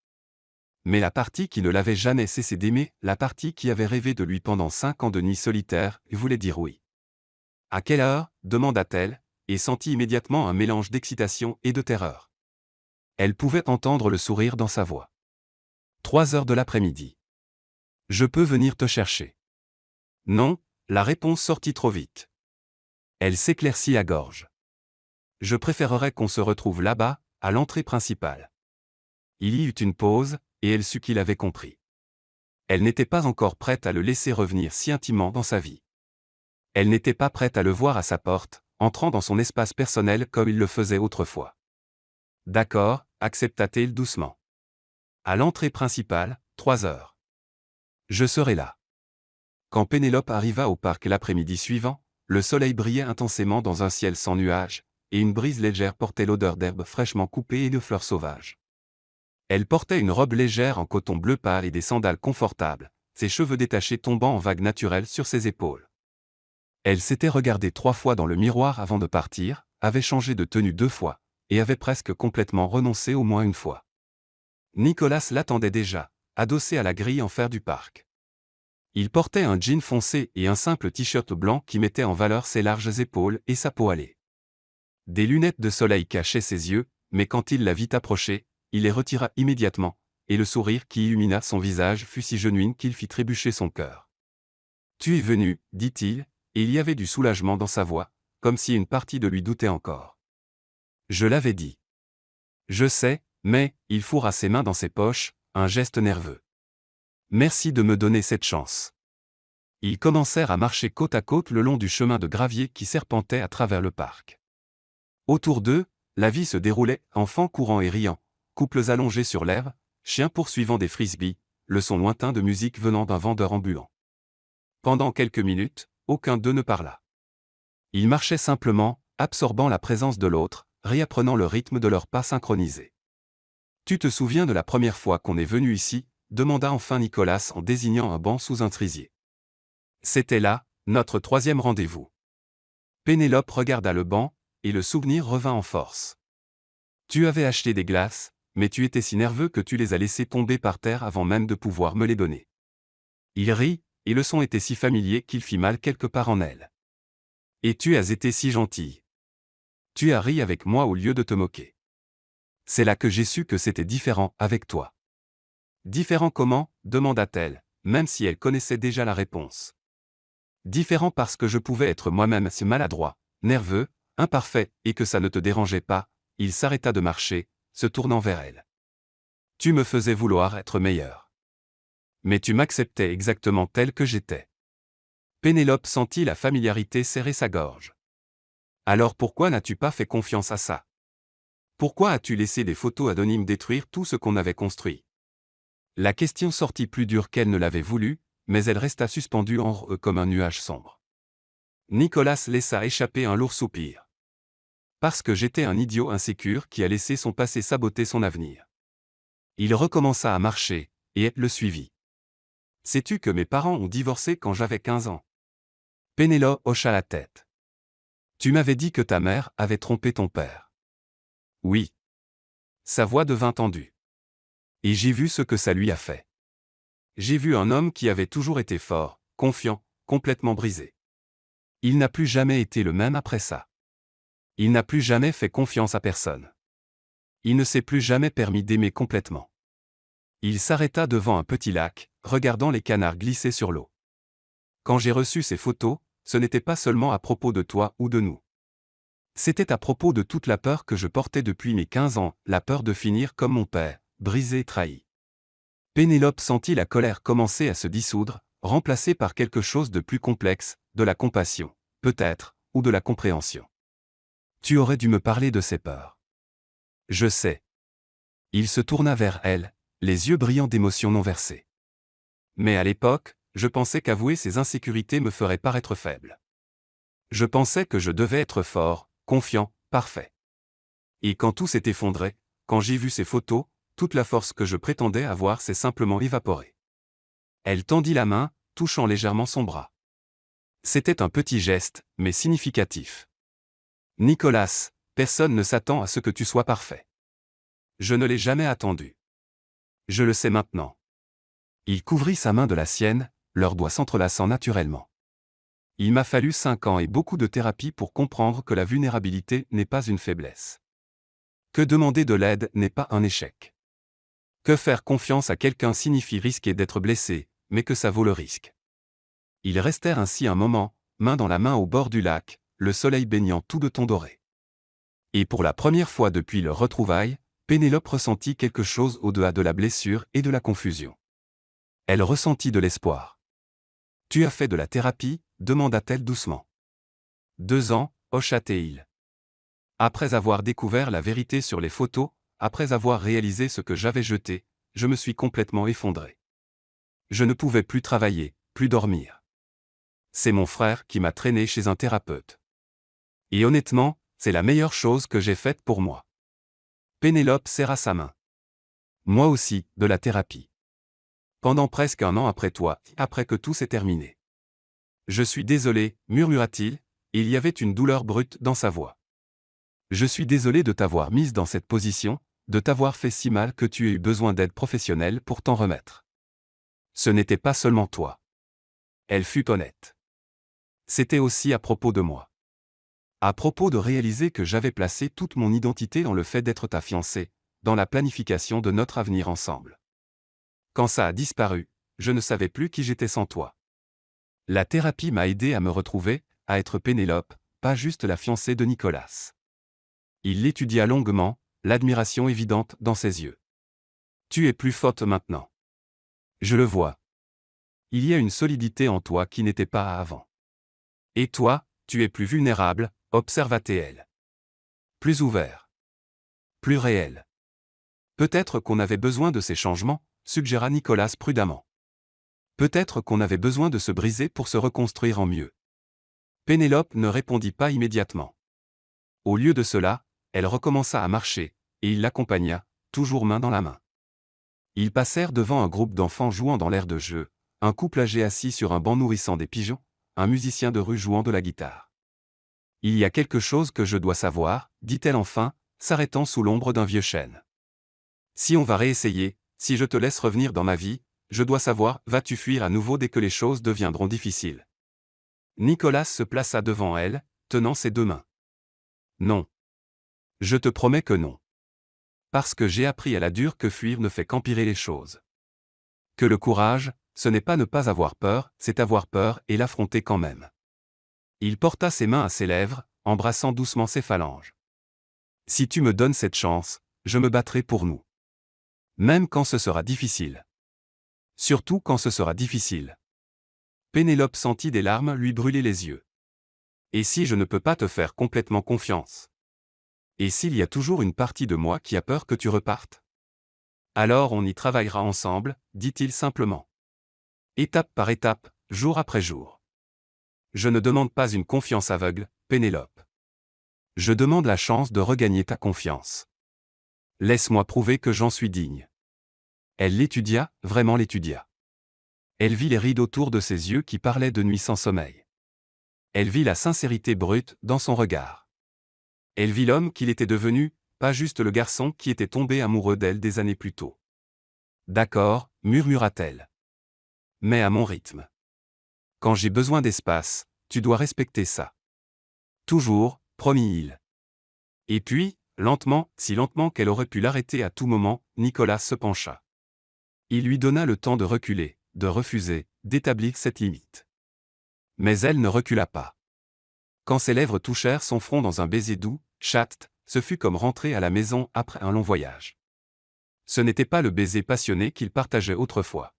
Mais la partie qui ne l'avait jamais cessé d'aimer, la partie qui avait rêvé de lui pendant 5 ans de nuit solitaire, voulait dire oui. À quelle heure? Demanda-t-elle, et sentit immédiatement un mélange d'excitation et de terreur. Elle pouvait entendre le sourire dans sa voix. 3 heures de l'après-midi. Je peux venir te chercher. Non, la réponse sortit trop vite. Elle s'éclaircit à gorge. Je préférerais qu'on se retrouve là-bas, à l'entrée principale. Il y eut une pause, et elle sut qu'il avait compris. Elle n'était pas encore prête à le laisser revenir si intimement dans sa vie. Elle n'était pas prête à le voir à sa porte, entrant dans son espace personnel comme il le faisait autrefois. D'accord, accepta-t-il doucement. À l'entrée principale, 3 heures. Je serai là. Quand Pénélope arriva au parc l'après-midi suivant, le soleil brillait intensément dans un ciel sans nuages, et une brise légère portait l'odeur d'herbes fraîchement coupées et de fleurs sauvages. Elle portait une robe légère en coton bleu pâle et des sandales confortables, ses cheveux détachés tombant en vagues naturelles sur ses épaules. Elle s'était regardée 3 fois dans le miroir avant de partir, avait changé de tenue 2 fois, et avait presque complètement renoncé au moins 1 fois. Nicolas l'attendait déjà, adossé à la grille en fer du parc. Il portait un jean foncé et un simple t-shirt blanc qui mettait en valeur ses larges épaules et sa peau hâlée. Des lunettes de soleil cachaient ses yeux, mais quand il la vit approcher, il les retira immédiatement, et le sourire qui illumina son visage fut si genuin qu'il fit trébucher son cœur. « Tu es venu, dit-il, et il y avait du soulagement dans sa voix, comme si une partie de lui doutait encore. Je l'avais dit. Je sais, mais, il fourra ses mains dans ses poches, un geste nerveux. Merci de me donner cette chance. Ils commencèrent à marcher côte à côte le long du chemin de gravier qui serpentait à travers le parc. Autour d'eux, la vie se déroulait, enfants courant et riant, couples allongés sur l'herbe, chiens poursuivant des frisbees, le son lointain de musique venant d'un vendeur ambulant. Pendant quelques minutes, aucun d'eux ne parla. Ils marchaient simplement, absorbant la présence de l'autre, réapprenant le rythme de leurs pas synchronisés. « Tu te souviens de la première fois qu'on est venu ici ?» demanda enfin Nicolas en désignant un banc sous un cerisier. C'était là, notre 3e rendez-vous. Pénélope regarda le banc, et le souvenir revint en force. Tu avais acheté des glaces, mais tu étais si nerveux que tu les as laissées tomber par terre avant même de pouvoir me les donner. Il rit, et le son était si familier qu'il fit mal quelque part en elle. Et tu as été si gentille. Tu as ri avec moi au lieu de te moquer. C'est là que j'ai su que c'était différent avec toi. Différent comment, demanda-t-elle, même si elle connaissait déjà la réponse. Différent parce que je pouvais être moi-même si maladroit, nerveux, imparfait, et que ça ne te dérangeait pas. Il s'arrêta de marcher, se tournant vers elle. Tu me faisais vouloir être meilleur. Mais tu m'acceptais exactement tel que j'étais. Pénélope sentit la familiarité serrer sa gorge. Alors pourquoi n'as-tu pas fait confiance à ça? Pourquoi as-tu laissé des photos anonymes détruire tout ce qu'on avait construit? La question sortit plus dure qu'elle ne l'avait voulu, mais elle resta suspendue en eux comme un nuage sombre. Nicolas laissa échapper un lourd soupir. Parce que j'étais un idiot insécure qui a laissé son passé saboter son avenir. Il recommença à marcher, et elle le suivit. Sais-tu que mes parents ont divorcé quand j'avais 15 ans? Pénélope hocha la tête. Tu m'avais dit que ta mère avait trompé ton père. Oui. Sa voix devint tendue. Et j'ai vu ce que ça lui a fait. J'ai vu un homme qui avait toujours été fort, confiant, complètement brisé. Il n'a plus jamais été le même après ça. Il n'a plus jamais fait confiance à personne. Il ne s'est plus jamais permis d'aimer complètement. Il s'arrêta devant un petit lac, regardant les canards glisser sur l'eau. Quand j'ai reçu ces photos, ce n'était pas seulement à propos de toi ou de nous. C'était à propos de toute la peur que je portais depuis mes 15 ans, la peur de finir comme mon père, brisé et trahi. Pénélope sentit la colère commencer à se dissoudre, remplacée par quelque chose de plus complexe, de la compassion, peut-être, ou de la compréhension. Tu aurais dû me parler de ces peurs. Je sais. Il se tourna vers elle, les yeux brillants d'émotion non versée. Mais à l'époque, je pensais qu'avouer ces insécurités me ferait paraître faible. Je pensais que je devais être fort, confiant, parfait. Et quand tout s'est effondré, quand j'ai vu ces photos, toute la force que je prétendais avoir s'est simplement évaporée. Elle tendit la main, touchant légèrement son bras. C'était un petit geste, mais significatif. Nicolas, personne ne s'attend à ce que tu sois parfait. Je ne l'ai jamais attendu. Je le sais maintenant. Il couvrit sa main de la sienne, leurs doigts s'entrelaçant naturellement. Il m'a fallu 5 ans et beaucoup de thérapie pour comprendre que la vulnérabilité n'est pas une faiblesse. Que demander de l'aide n'est pas un échec. Que faire confiance à quelqu'un signifie risquer d'être blessé, mais que ça vaut le risque. Ils restèrent ainsi un moment, main dans la main au bord du lac, le soleil baignant tout de ton doré. Et pour la première fois depuis leur retrouvaille, Pénélope ressentit quelque chose au-delà de la blessure et de la confusion. Elle ressentit de l'espoir. Tu as fait de la thérapie, demanda-t-elle doucement. 2 ans, hocha-t-il. Après avoir découvert la vérité sur les photos, après avoir réalisé ce que j'avais jeté, je me suis complètement effondré. Je ne pouvais plus travailler, plus dormir. C'est mon frère qui m'a traîné chez un thérapeute. Et honnêtement, c'est la meilleure chose que j'ai faite pour moi. Pénélope serra sa main. Moi aussi, de la thérapie. Pendant presque 1 an après toi, après que tout s'est terminé. Je suis désolé, murmura-t-il, et il y avait une douleur brute dans sa voix. Je suis désolé de t'avoir mise dans cette position, de t'avoir fait si mal que tu aies eu besoin d'aide professionnelle pour t'en remettre. Ce n'était pas seulement toi. Elle fut honnête. C'était aussi à propos de moi. À propos de réaliser que j'avais placé toute mon identité dans le fait d'être ta fiancée, dans la planification de notre avenir ensemble. Quand ça a disparu, je ne savais plus qui j'étais sans toi. La thérapie m'a aidé à me retrouver, à être Pénélope, pas juste la fiancée de Nicolas. Il l'étudia longuement, l'admiration évidente dans ses yeux. Tu es plus forte maintenant. Je le vois. Il y a une solidité en toi qui n'était pas avant. Et toi, tu es plus vulnérable, observa-t-elle. Plus ouvert. Plus réel. Peut-être qu'on avait besoin de ces changements, suggéra Nicolas prudemment. Peut-être qu'on avait besoin de se briser pour se reconstruire en mieux. Pénélope ne répondit pas immédiatement. Au lieu de cela, elle recommença à marcher, et il l'accompagna, toujours main dans la main. Ils passèrent devant un groupe d'enfants jouant dans l'aire de jeu, un couple âgé assis sur un banc nourrissant des pigeons, un musicien de rue jouant de la guitare. Il y a quelque chose que je dois savoir, dit-elle enfin, s'arrêtant sous l'ombre d'un vieux chêne. Si on va réessayer, si je te laisse revenir dans ma vie, je dois savoir, vas-tu fuir à nouveau dès que les choses deviendront difficiles? Nicolas se plaça devant elle, tenant ses 2 mains. Non. Je te promets que non. Parce que j'ai appris à la dure que fuir ne fait qu'empirer les choses. Que le courage, ce n'est pas ne pas avoir peur, c'est avoir peur et l'affronter quand même. Il porta ses mains à ses lèvres, embrassant doucement ses phalanges. Si tu me donnes cette chance, je me battrai pour nous. Même quand ce sera difficile. Surtout quand ce sera difficile. Pénélope sentit des larmes lui brûler les yeux. Et si je ne peux pas te faire complètement confiance? Et s'il y a toujours une partie de moi qui a peur que tu repartes? Alors on y travaillera ensemble, dit-il simplement. Étape par étape, jour après jour. Je ne demande pas une confiance aveugle, Pénélope. Je demande la chance de regagner ta confiance. Laisse-moi prouver que j'en suis digne. Elle l'étudia, vraiment l'étudia. Elle vit les rides autour de ses yeux qui parlaient de nuit sans sommeil. Elle vit la sincérité brute dans son regard. Elle vit l'homme qu'il était devenu, pas juste le garçon qui était tombé amoureux d'elle des années plus tôt. D'accord, murmura-t-elle. Mais à mon rythme. Quand j'ai besoin d'espace, tu dois respecter ça. Toujours, promit-il. Et puis, lentement, si lentement qu'elle aurait pu l'arrêter à tout moment, Nicolas se pencha. Il lui donna le temps de reculer, de refuser, d'établir cette limite. Mais elle ne recula pas. Quand ses lèvres touchèrent son front dans un baiser doux, chatte, ce fut comme rentrer à la maison après un long voyage. Ce n'était pas le baiser passionné qu'ils partageaient autrefois.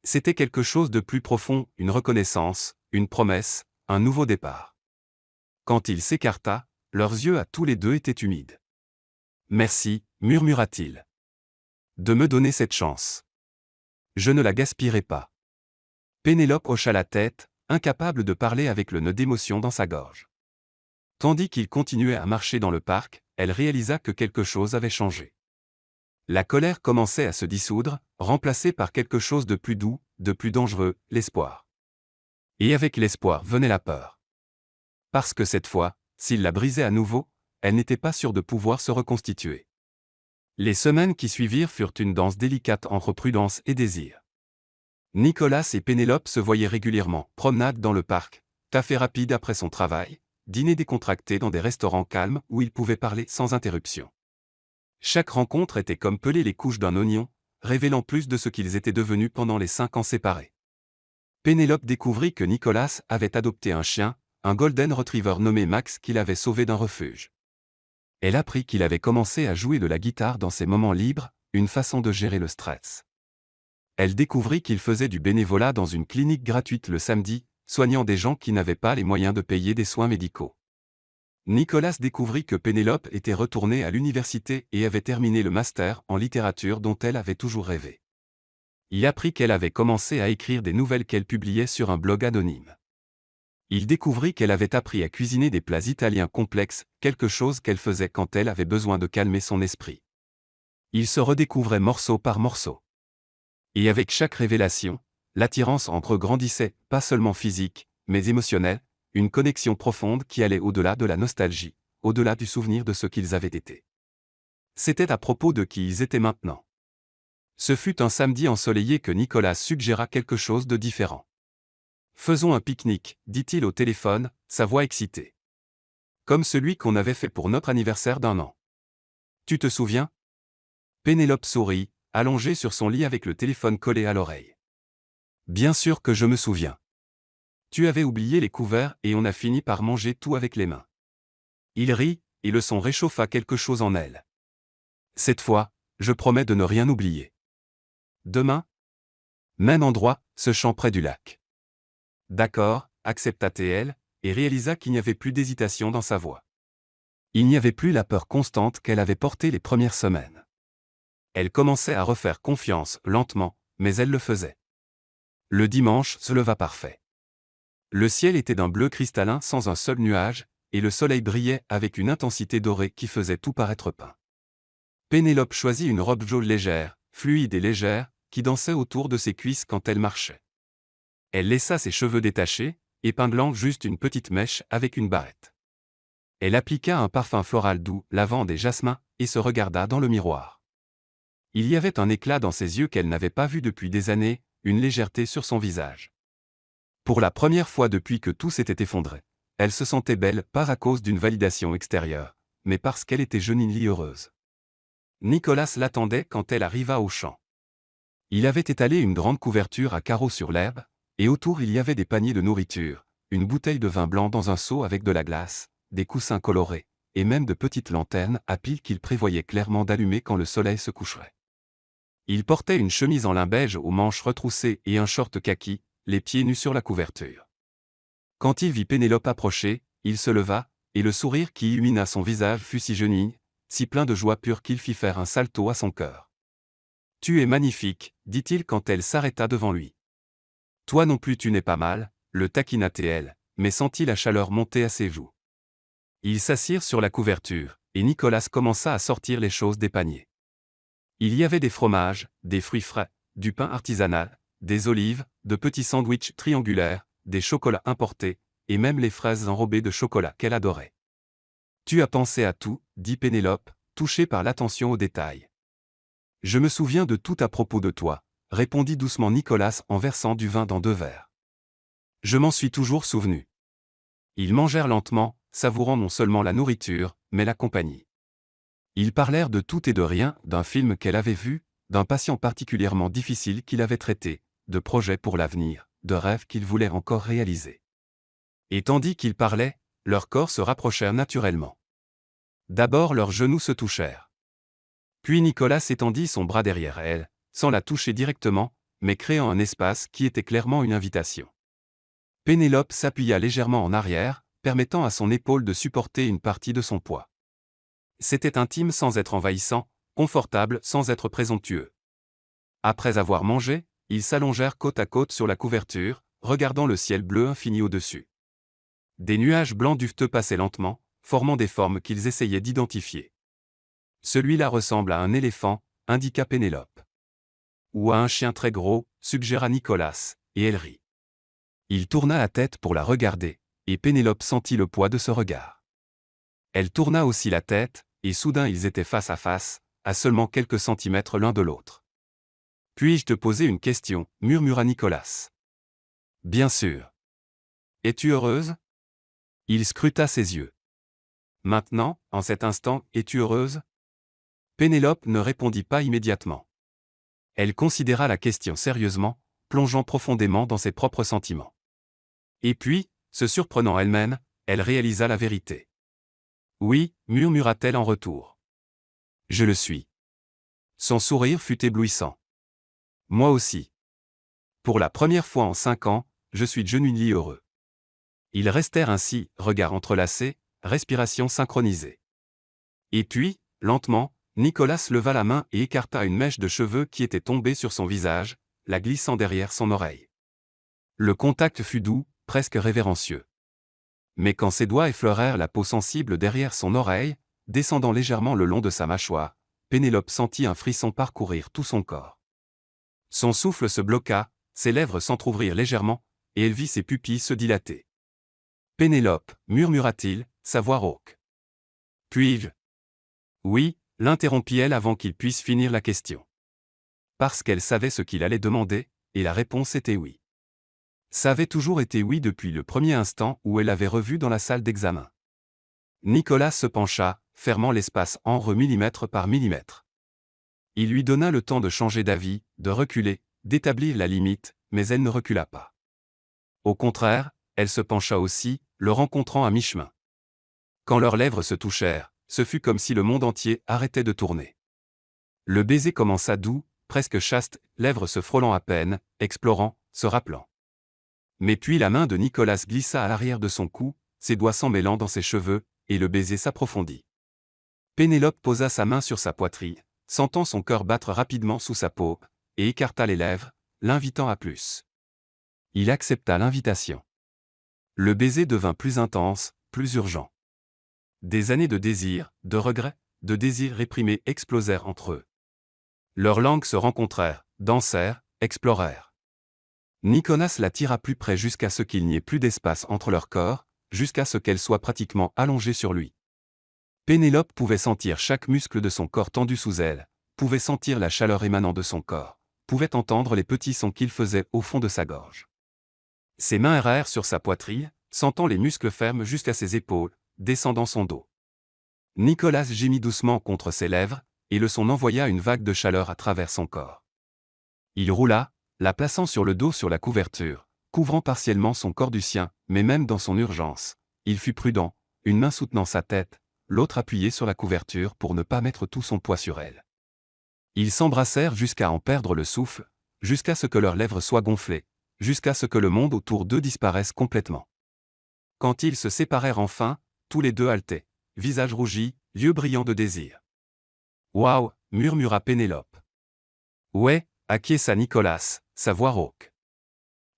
C'était quelque chose de plus profond, une reconnaissance, une promesse, un nouveau départ. Quand il s'écarta, leurs yeux à tous les deux étaient humides. « Merci, murmura-t-il. De me donner cette chance. Je ne la gaspillerai pas. » Pénélope hocha la tête, incapable de parler avec le nœud d'émotion dans sa gorge. Tandis qu'il continuait à marcher dans le parc, elle réalisa que quelque chose avait changé. La colère commençait à se dissoudre, remplacée par quelque chose de plus doux, de plus dangereux, l'espoir. Et avec l'espoir venait la peur. Parce que cette fois, s'il la brisait à nouveau, elle n'était pas sûre de pouvoir se reconstituer. Les semaines qui suivirent furent une danse délicate entre prudence et désir. Nicolas et Pénélope se voyaient régulièrement, promenade dans le parc, café rapide après son travail, dîner décontracté dans des restaurants calmes où ils pouvaient parler sans interruption. Chaque rencontre était comme peler les couches d'un oignon, révélant plus de ce qu'ils étaient devenus pendant les 5 ans séparés. Pénélope découvrit que Nicolas avait adopté un chien, un golden retriever nommé Max qu'il avait sauvé d'un refuge. Elle apprit qu'il avait commencé à jouer de la guitare dans ses moments libres, une façon de gérer le stress. Elle découvrit qu'il faisait du bénévolat dans une clinique gratuite le samedi, soignant des gens qui n'avaient pas les moyens de payer des soins médicaux. Nicolas découvrit que Pénélope était retournée à l'université et avait terminé le master en littérature dont elle avait toujours rêvé. Il apprit qu'elle avait commencé à écrire des nouvelles qu'elle publiait sur un blog anonyme. Il découvrit qu'elle avait appris à cuisiner des plats italiens complexes, quelque chose qu'elle faisait quand elle avait besoin de calmer son esprit. Il se redécouvrait morceau par morceau. Et avec chaque révélation, l'attirance entre eux grandissait, pas seulement physique, mais émotionnelle, une connexion profonde qui allait au-delà de la nostalgie, au-delà du souvenir de ce qu'ils avaient été. C'était à propos de qui ils étaient maintenant. Ce fut un samedi ensoleillé que Nicolas suggéra quelque chose de différent. « Faisons un pique-nique », dit-il au téléphone, sa voix excitée. Comme celui qu'on avait fait pour notre anniversaire d'1 an. Tu te souviens? Pénélope sourit, allongée sur son lit avec le téléphone collé à l'oreille. Bien sûr que je me souviens. Tu avais oublié les couverts et on a fini par manger tout avec les mains. Il rit, et le son réchauffa quelque chose en elle. Cette fois, je promets de ne rien oublier. Demain? Même endroit, ce champ près du lac. D'accord, accepta-t-elle, et réalisa qu'il n'y avait plus d'hésitation dans sa voix. Il n'y avait plus la peur constante qu'elle avait portée les premières semaines. Elle commençait à refaire confiance, lentement, mais elle le faisait. Le dimanche se leva parfait. Le ciel était d'un bleu cristallin sans un seul nuage, et le soleil brillait avec une intensité dorée qui faisait tout paraître peint. Pénélope choisit une robe jaune légère, fluide et légère, qui dansait autour de ses cuisses quand elle marchait. Elle laissa ses cheveux détachés, épinglant juste une petite mèche avec une barrette. Elle appliqua un parfum floral doux, lavande et jasmin, et se regarda dans le miroir. Il y avait un éclat dans ses yeux qu'elle n'avait pas vu depuis des années, une légèreté sur son visage. Pour la première fois depuis que tout s'était effondré, elle se sentait belle pas à cause d'une validation extérieure, mais parce qu'elle était genuinely heureuse. Nicolas l'attendait quand elle arriva au champ. Il avait étalé une grande couverture à carreaux sur l'herbe, et autour il y avait des paniers de nourriture, une bouteille de vin blanc dans un seau avec de la glace, des coussins colorés, et même de petites lanternes à piles qu'il prévoyait clairement d'allumer quand le soleil se coucherait. Il portait une chemise en lin beige aux manches retroussées et un short kaki, les pieds nus sur la couverture. Quand il vit Pénélope approcher, il se leva, et le sourire qui illumina son visage fut si genuin, si plein de joie pure qu'il fit faire un salto à son cœur. « Tu es magnifique, dit-il quand elle s'arrêta devant lui. Toi non plus tu n'es pas mal, le taquina elle, mais sentit la chaleur monter à ses joues. Ils s'assirent sur la couverture, et Nicolas commença à sortir les choses des paniers. Il y avait des fromages, des fruits frais, du pain artisanal, des olives, de petits sandwichs triangulaires, des chocolats importés, et même les fraises enrobées de chocolat qu'elle adorait. « Tu as pensé à tout, dit Pénélope, touchée par l'attention aux détails. Je me souviens de tout à propos de toi, répondit doucement Nicolas en versant du vin dans 2 verres. Je m'en suis toujours souvenu. Ils mangèrent lentement, savourant non seulement la nourriture, mais la compagnie. Ils parlèrent de tout et de rien, d'un film qu'elle avait vu, d'un patient particulièrement difficile qu'il avait traité, de projets pour l'avenir, de rêves qu'il voulait encore réaliser. Et tandis qu'ils parlaient, leurs corps se rapprochèrent naturellement. D'abord leurs genoux se touchèrent. Puis Nicolas étendit son bras derrière elle, sans la toucher directement, mais créant un espace qui était clairement une invitation. Pénélope s'appuya légèrement en arrière, permettant à son épaule de supporter une partie de son poids. C'était intime sans être envahissant, confortable sans être présomptueux. Après avoir mangé, ils s'allongèrent côte à côte sur la couverture, regardant le ciel bleu infini au-dessus. Des nuages blancs duveteux passaient lentement, formant des formes qu'ils essayaient d'identifier. Celui-là ressemble à un éléphant, indiqua Pénélope. Ou à un chien très gros, suggéra Nicolas, et elle rit. Il tourna la tête pour la regarder, et Pénélope sentit le poids de ce regard. Elle tourna aussi la tête, et soudain ils étaient face, à seulement quelques centimètres l'un de l'autre. « Puis-je te poser une question » murmura Nicolas. « Bien sûr. Es-tu heureuse » Il scruta ses yeux. « Maintenant, en cet instant, es-tu heureuse » Pénélope ne répondit pas immédiatement. Elle considéra la question sérieusement, plongeant profondément dans ses propres sentiments. Et puis, se surprenant elle-même, elle réalisa la vérité. « Oui » murmura-t-elle en retour. « Je le suis. » Son sourire fut éblouissant. « Moi aussi. Pour la première fois en 5 ans, je suis genuinement heureux. » Ils restèrent ainsi, regards entrelacés, respiration synchronisée. Et puis, lentement, Nicolas leva la main et écarta une mèche de cheveux qui était tombée sur son visage, la glissant derrière son oreille. Le contact fut doux, presque révérencieux. Mais quand ses doigts effleurèrent la peau sensible derrière son oreille, descendant légèrement le long de sa mâchoire, Pénélope sentit un frisson parcourir tout son corps. Son souffle se bloqua, ses lèvres s'entr'ouvrirent légèrement, et elle vit ses pupilles se dilater. « Pénélope, murmura-t-il, sa voix rauque. « Puis-je » ? « Oui, l'interrompit-elle avant qu'il puisse finir la question. Parce qu'elle savait ce qu'il allait demander, et la réponse était oui. Ça avait toujours été oui depuis le premier instant où elle l'avait revu dans la salle d'examen. Nicolas se pencha, fermant l'espace entre millimètre par millimètre. Il lui donna le temps de changer d'avis, de reculer, d'établir la limite, mais elle ne recula pas. Au contraire, elle se pencha aussi, le rencontrant à mi-chemin. Quand leurs lèvres se touchèrent, ce fut comme si le monde entier arrêtait de tourner. Le baiser commença doux, presque chaste, lèvres se frôlant à peine, explorant, se rappelant. Mais puis la main de Nicolas glissa à l'arrière de son cou, ses doigts s'emmêlant dans ses cheveux, et le baiser s'approfondit. Pénélope posa sa main sur sa poitrine, sentant son cœur battre rapidement sous sa peau, et écarta les lèvres, l'invitant à plus. Il accepta l'invitation. Le baiser devint plus intense, plus urgent. Des années de désir, de regrets, de désirs réprimés explosèrent entre eux. Leurs langues se rencontrèrent, dansèrent, explorèrent. Nicolas la tira plus près jusqu'à ce qu'il n'y ait plus d'espace entre leurs corps, jusqu'à ce qu'elle soit pratiquement allongée sur lui. Pénélope pouvait sentir chaque muscle de son corps tendu sous elle, pouvait sentir la chaleur émanant de son corps, pouvait entendre les petits sons qu'il faisait au fond de sa gorge. Ses mains errèrent sur sa poitrine, sentant les muscles fermes jusqu'à ses épaules, descendant son dos. Nicolas gémit doucement contre ses lèvres, et le son envoya une vague de chaleur à travers son corps. Il roula, la plaçant sur le dos sur la couverture, couvrant partiellement son corps du sien, mais même dans son urgence. Il fut prudent, une main soutenant sa tête, l'autre appuyée sur la couverture pour ne pas mettre tout son poids sur elle. Ils s'embrassèrent jusqu'à en perdre le souffle, jusqu'à ce que leurs lèvres soient gonflées, jusqu'à ce que le monde autour d'eux disparaisse complètement. Quand ils se séparèrent enfin, tous les deux haletaient, visage rougi, yeux brillants de désir. « Waouh !» murmura Pénélope. « Ouais !» acquiesça Nicolas, sa voix rauque.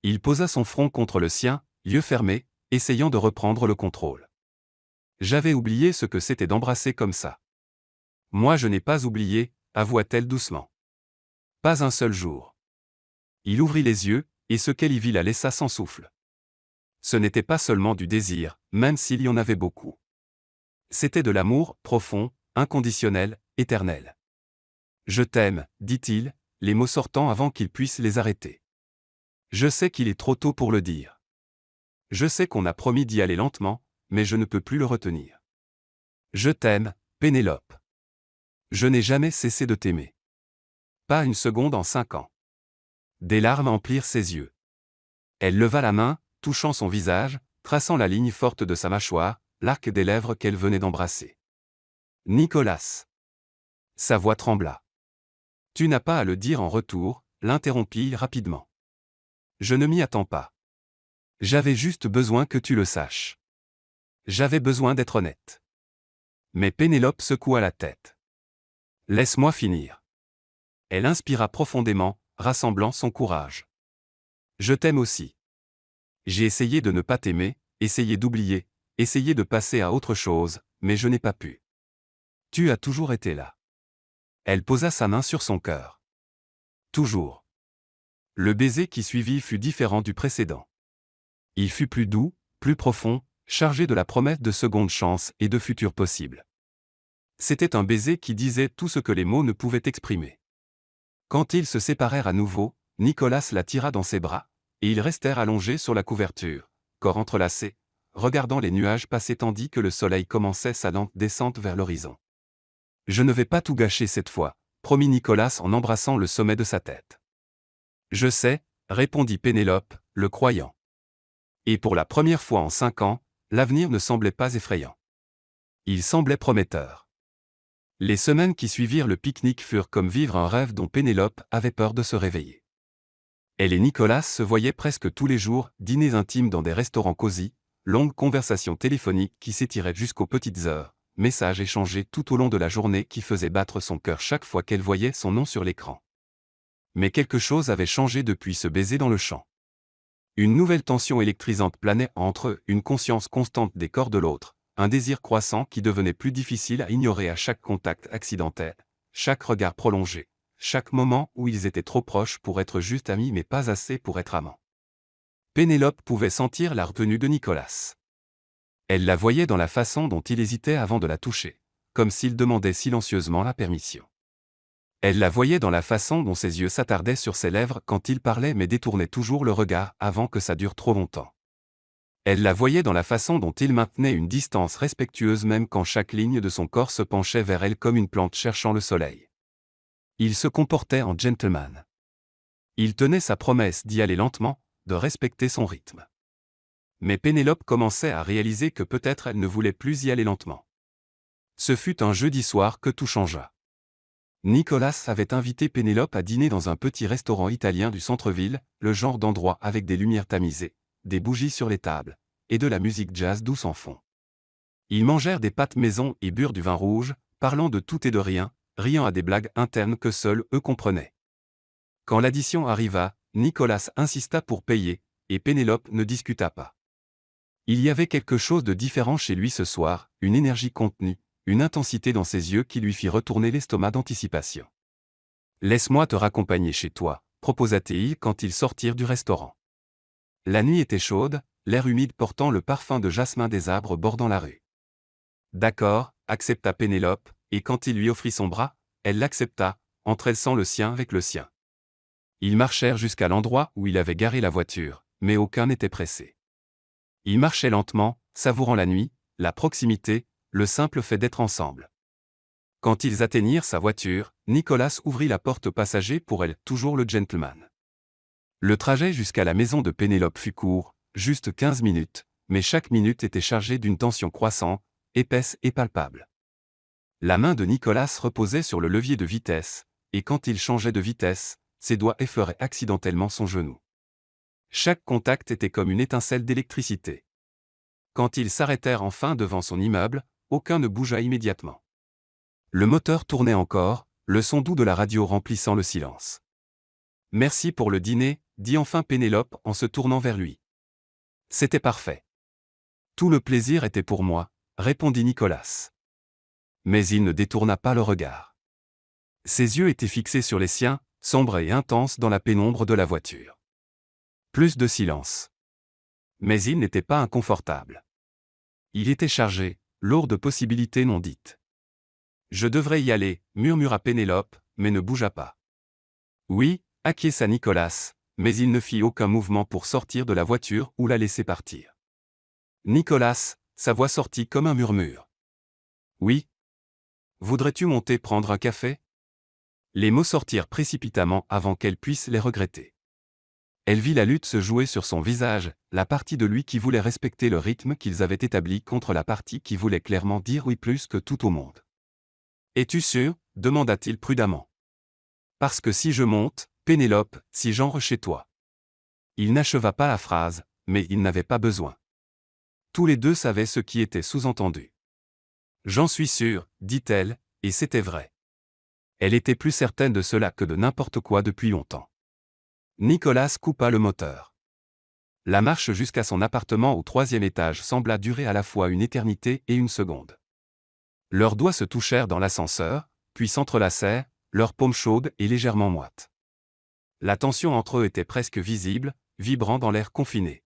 Il posa son front contre le sien, yeux fermés, essayant de reprendre le contrôle. « J'avais oublié ce que c'était d'embrasser comme ça. »« Moi je n'ai pas oublié, » avoua-t-elle doucement. « Pas un seul jour. » Il ouvrit les yeux, et ce qu'elle y vit la laissa sans souffle. Ce n'était pas seulement du désir, même s'il y en avait beaucoup. C'était de l'amour, profond, inconditionnel, éternel. « Je t'aime, dit-il, les mots sortant avant qu'il puisse les arrêter. Je sais qu'il est trop tôt pour le dire. Je sais qu'on a promis d'y aller lentement, mais je ne peux plus le retenir. Je t'aime, Pénélope. Je n'ai jamais cessé de t'aimer. Pas une seconde en 5 ans. Des larmes emplirent ses yeux. Elle leva la main, touchant son visage, traçant la ligne forte de sa mâchoire, l'arc des lèvres qu'elle venait d'embrasser. Nicolas. Sa voix trembla. Tu n'as pas à le dire en retour, l'interrompit rapidement. Je ne m'y attends pas. J'avais juste besoin que tu le saches. J'avais besoin d'être honnête. Mais Pénélope secoua la tête. Laisse-moi finir. Elle inspira profondément, rassemblant son courage. Je t'aime aussi. J'ai essayé de ne pas t'aimer, essayé d'oublier, essayé de passer à autre chose, mais je n'ai pas pu. Tu as toujours été là. Elle posa sa main sur son cœur. Toujours. Le baiser qui suivit fut différent du précédent. Il fut plus doux, plus profond, chargé de la promesse de seconde chance et de futurs possibles. C'était un baiser qui disait tout ce que les mots ne pouvaient exprimer. Quand ils se séparèrent à nouveau, Nicolas la tira dans ses bras, et ils restèrent allongés sur la couverture, corps entrelacés, regardant les nuages passer tandis que le soleil commençait sa lente descente vers l'horizon. « Je ne vais pas tout gâcher cette fois, » promit Nicolas en embrassant le sommet de sa tête. « Je sais, » répondit Pénélope, le croyant. Et pour la première fois en 5 ans, l'avenir ne semblait pas effrayant. Il semblait prometteur. Les semaines qui suivirent le pique-nique furent comme vivre un rêve dont Pénélope avait peur de se réveiller. Elle et Nicolas se voyaient presque tous les jours, dîners intimes dans des restaurants cosy, longues conversations téléphoniques qui s'étiraient jusqu'aux petites heures, messages échangés tout au long de la journée qui faisaient battre son cœur chaque fois qu'elle voyait son nom sur l'écran. Mais quelque chose avait changé depuis ce baiser dans le champ. Une nouvelle tension électrisante planait entre eux, une conscience constante des corps de l'autre, un désir croissant qui devenait plus difficile à ignorer à chaque contact accidentel, chaque regard prolongé, chaque moment où ils étaient trop proches pour être juste amis mais pas assez pour être amants. Pénélope pouvait sentir la retenue de Nicolas. Elle la voyait dans la façon dont il hésitait avant de la toucher, comme s'il demandait silencieusement la permission. Elle la voyait dans la façon dont ses yeux s'attardaient sur ses lèvres quand il parlait mais détournait toujours le regard avant que ça dure trop longtemps. Elle la voyait dans la façon dont il maintenait une distance respectueuse même quand chaque ligne de son corps se penchait vers elle comme une plante cherchant le soleil. Il se comportait en gentleman. Il tenait sa promesse d'y aller lentement, de respecter son rythme. Mais Pénélope commençait à réaliser que peut-être elle ne voulait plus y aller lentement. Ce fut un jeudi soir que tout changea. Nicolas avait invité Pénélope à dîner dans un petit restaurant italien du centre-ville, le genre d'endroit avec des lumières tamisées, des bougies sur les tables, et de la musique jazz douce en fond. Ils mangèrent des pâtes maison et burent du vin rouge, parlant de tout et de rien, riant à des blagues internes que seuls eux comprenaient. Quand l'addition arriva, Nicolas insista pour payer, et Pénélope ne discuta pas. Il y avait quelque chose de différent chez lui ce soir, une énergie contenue, une intensité dans ses yeux qui lui fit retourner l'estomac d'anticipation. « Laisse-moi te raccompagner chez toi », proposa-t-il quand ils sortirent du restaurant. La nuit était chaude, l'air humide portant le parfum de jasmin des arbres bordant la rue. « D'accord », accepta Pénélope, et quand il lui offrit son bras, elle l'accepta, entrelaçant le sien avec le sien. Ils marchèrent jusqu'à l'endroit où il avait garé la voiture, mais aucun n'était pressé. Ils marchaient lentement, savourant la nuit, la proximité, le simple fait d'être ensemble. Quand ils atteignirent sa voiture, Nicolas ouvrit la porte passager pour elle, toujours le gentleman. Le trajet jusqu'à la maison de Pénélope fut court, juste 15 minutes, mais chaque minute était chargée d'une tension croissante, épaisse et palpable. La main de Nicolas reposait sur le levier de vitesse, et quand il changeait de vitesse, ses doigts effleuraient accidentellement son genou. Chaque contact était comme une étincelle d'électricité. Quand ils s'arrêtèrent enfin devant son immeuble, aucun ne bougea immédiatement. Le moteur tournait encore, le son doux de la radio remplissant le silence. « Merci pour le dîner », dit enfin Pénélope en se tournant vers lui. « C'était parfait. »« Tout le plaisir était pour moi », répondit Nicolas. Mais il ne détourna pas le regard. Ses yeux étaient fixés sur les siens, sombres et intenses dans la pénombre de la voiture. Plus de silence. Mais il n'était pas inconfortable. Il était chargé, lourd de possibilités non dites. « Je devrais y aller », murmura Pénélope, mais ne bougea pas. « Oui », acquiesça Nicolas, mais il ne fit aucun mouvement pour sortir de la voiture ou la laisser partir. Nicolas, sa voix sortit comme un murmure. « Oui. Voudrais-tu monter prendre un café ?» Les mots sortirent précipitamment avant qu'elle puisse les regretter. Elle vit la lutte se jouer sur son visage, la partie de lui qui voulait respecter le rythme qu'ils avaient établi contre la partie qui voulait clairement dire oui plus que tout au monde. « Es-tu sûr ?» demanda-t-il prudemment. « Parce que si je monte, Pénélope, si j'entre chez toi. » Il n'acheva pas la phrase, mais il n'avait pas besoin. Tous les deux savaient ce qui était sous-entendu. « J'en suis sûr, dit-elle, et c'était vrai. Elle était plus certaine de cela que de n'importe quoi depuis longtemps. Nicolas coupa le moteur. La marche jusqu'à son appartement au 3e étage sembla durer à la fois une éternité et une seconde. Leurs doigts se touchèrent dans l'ascenseur, puis s'entrelacèrent, leurs paumes chaudes et légèrement moites. La tension entre eux était presque visible, vibrant dans l'air confiné.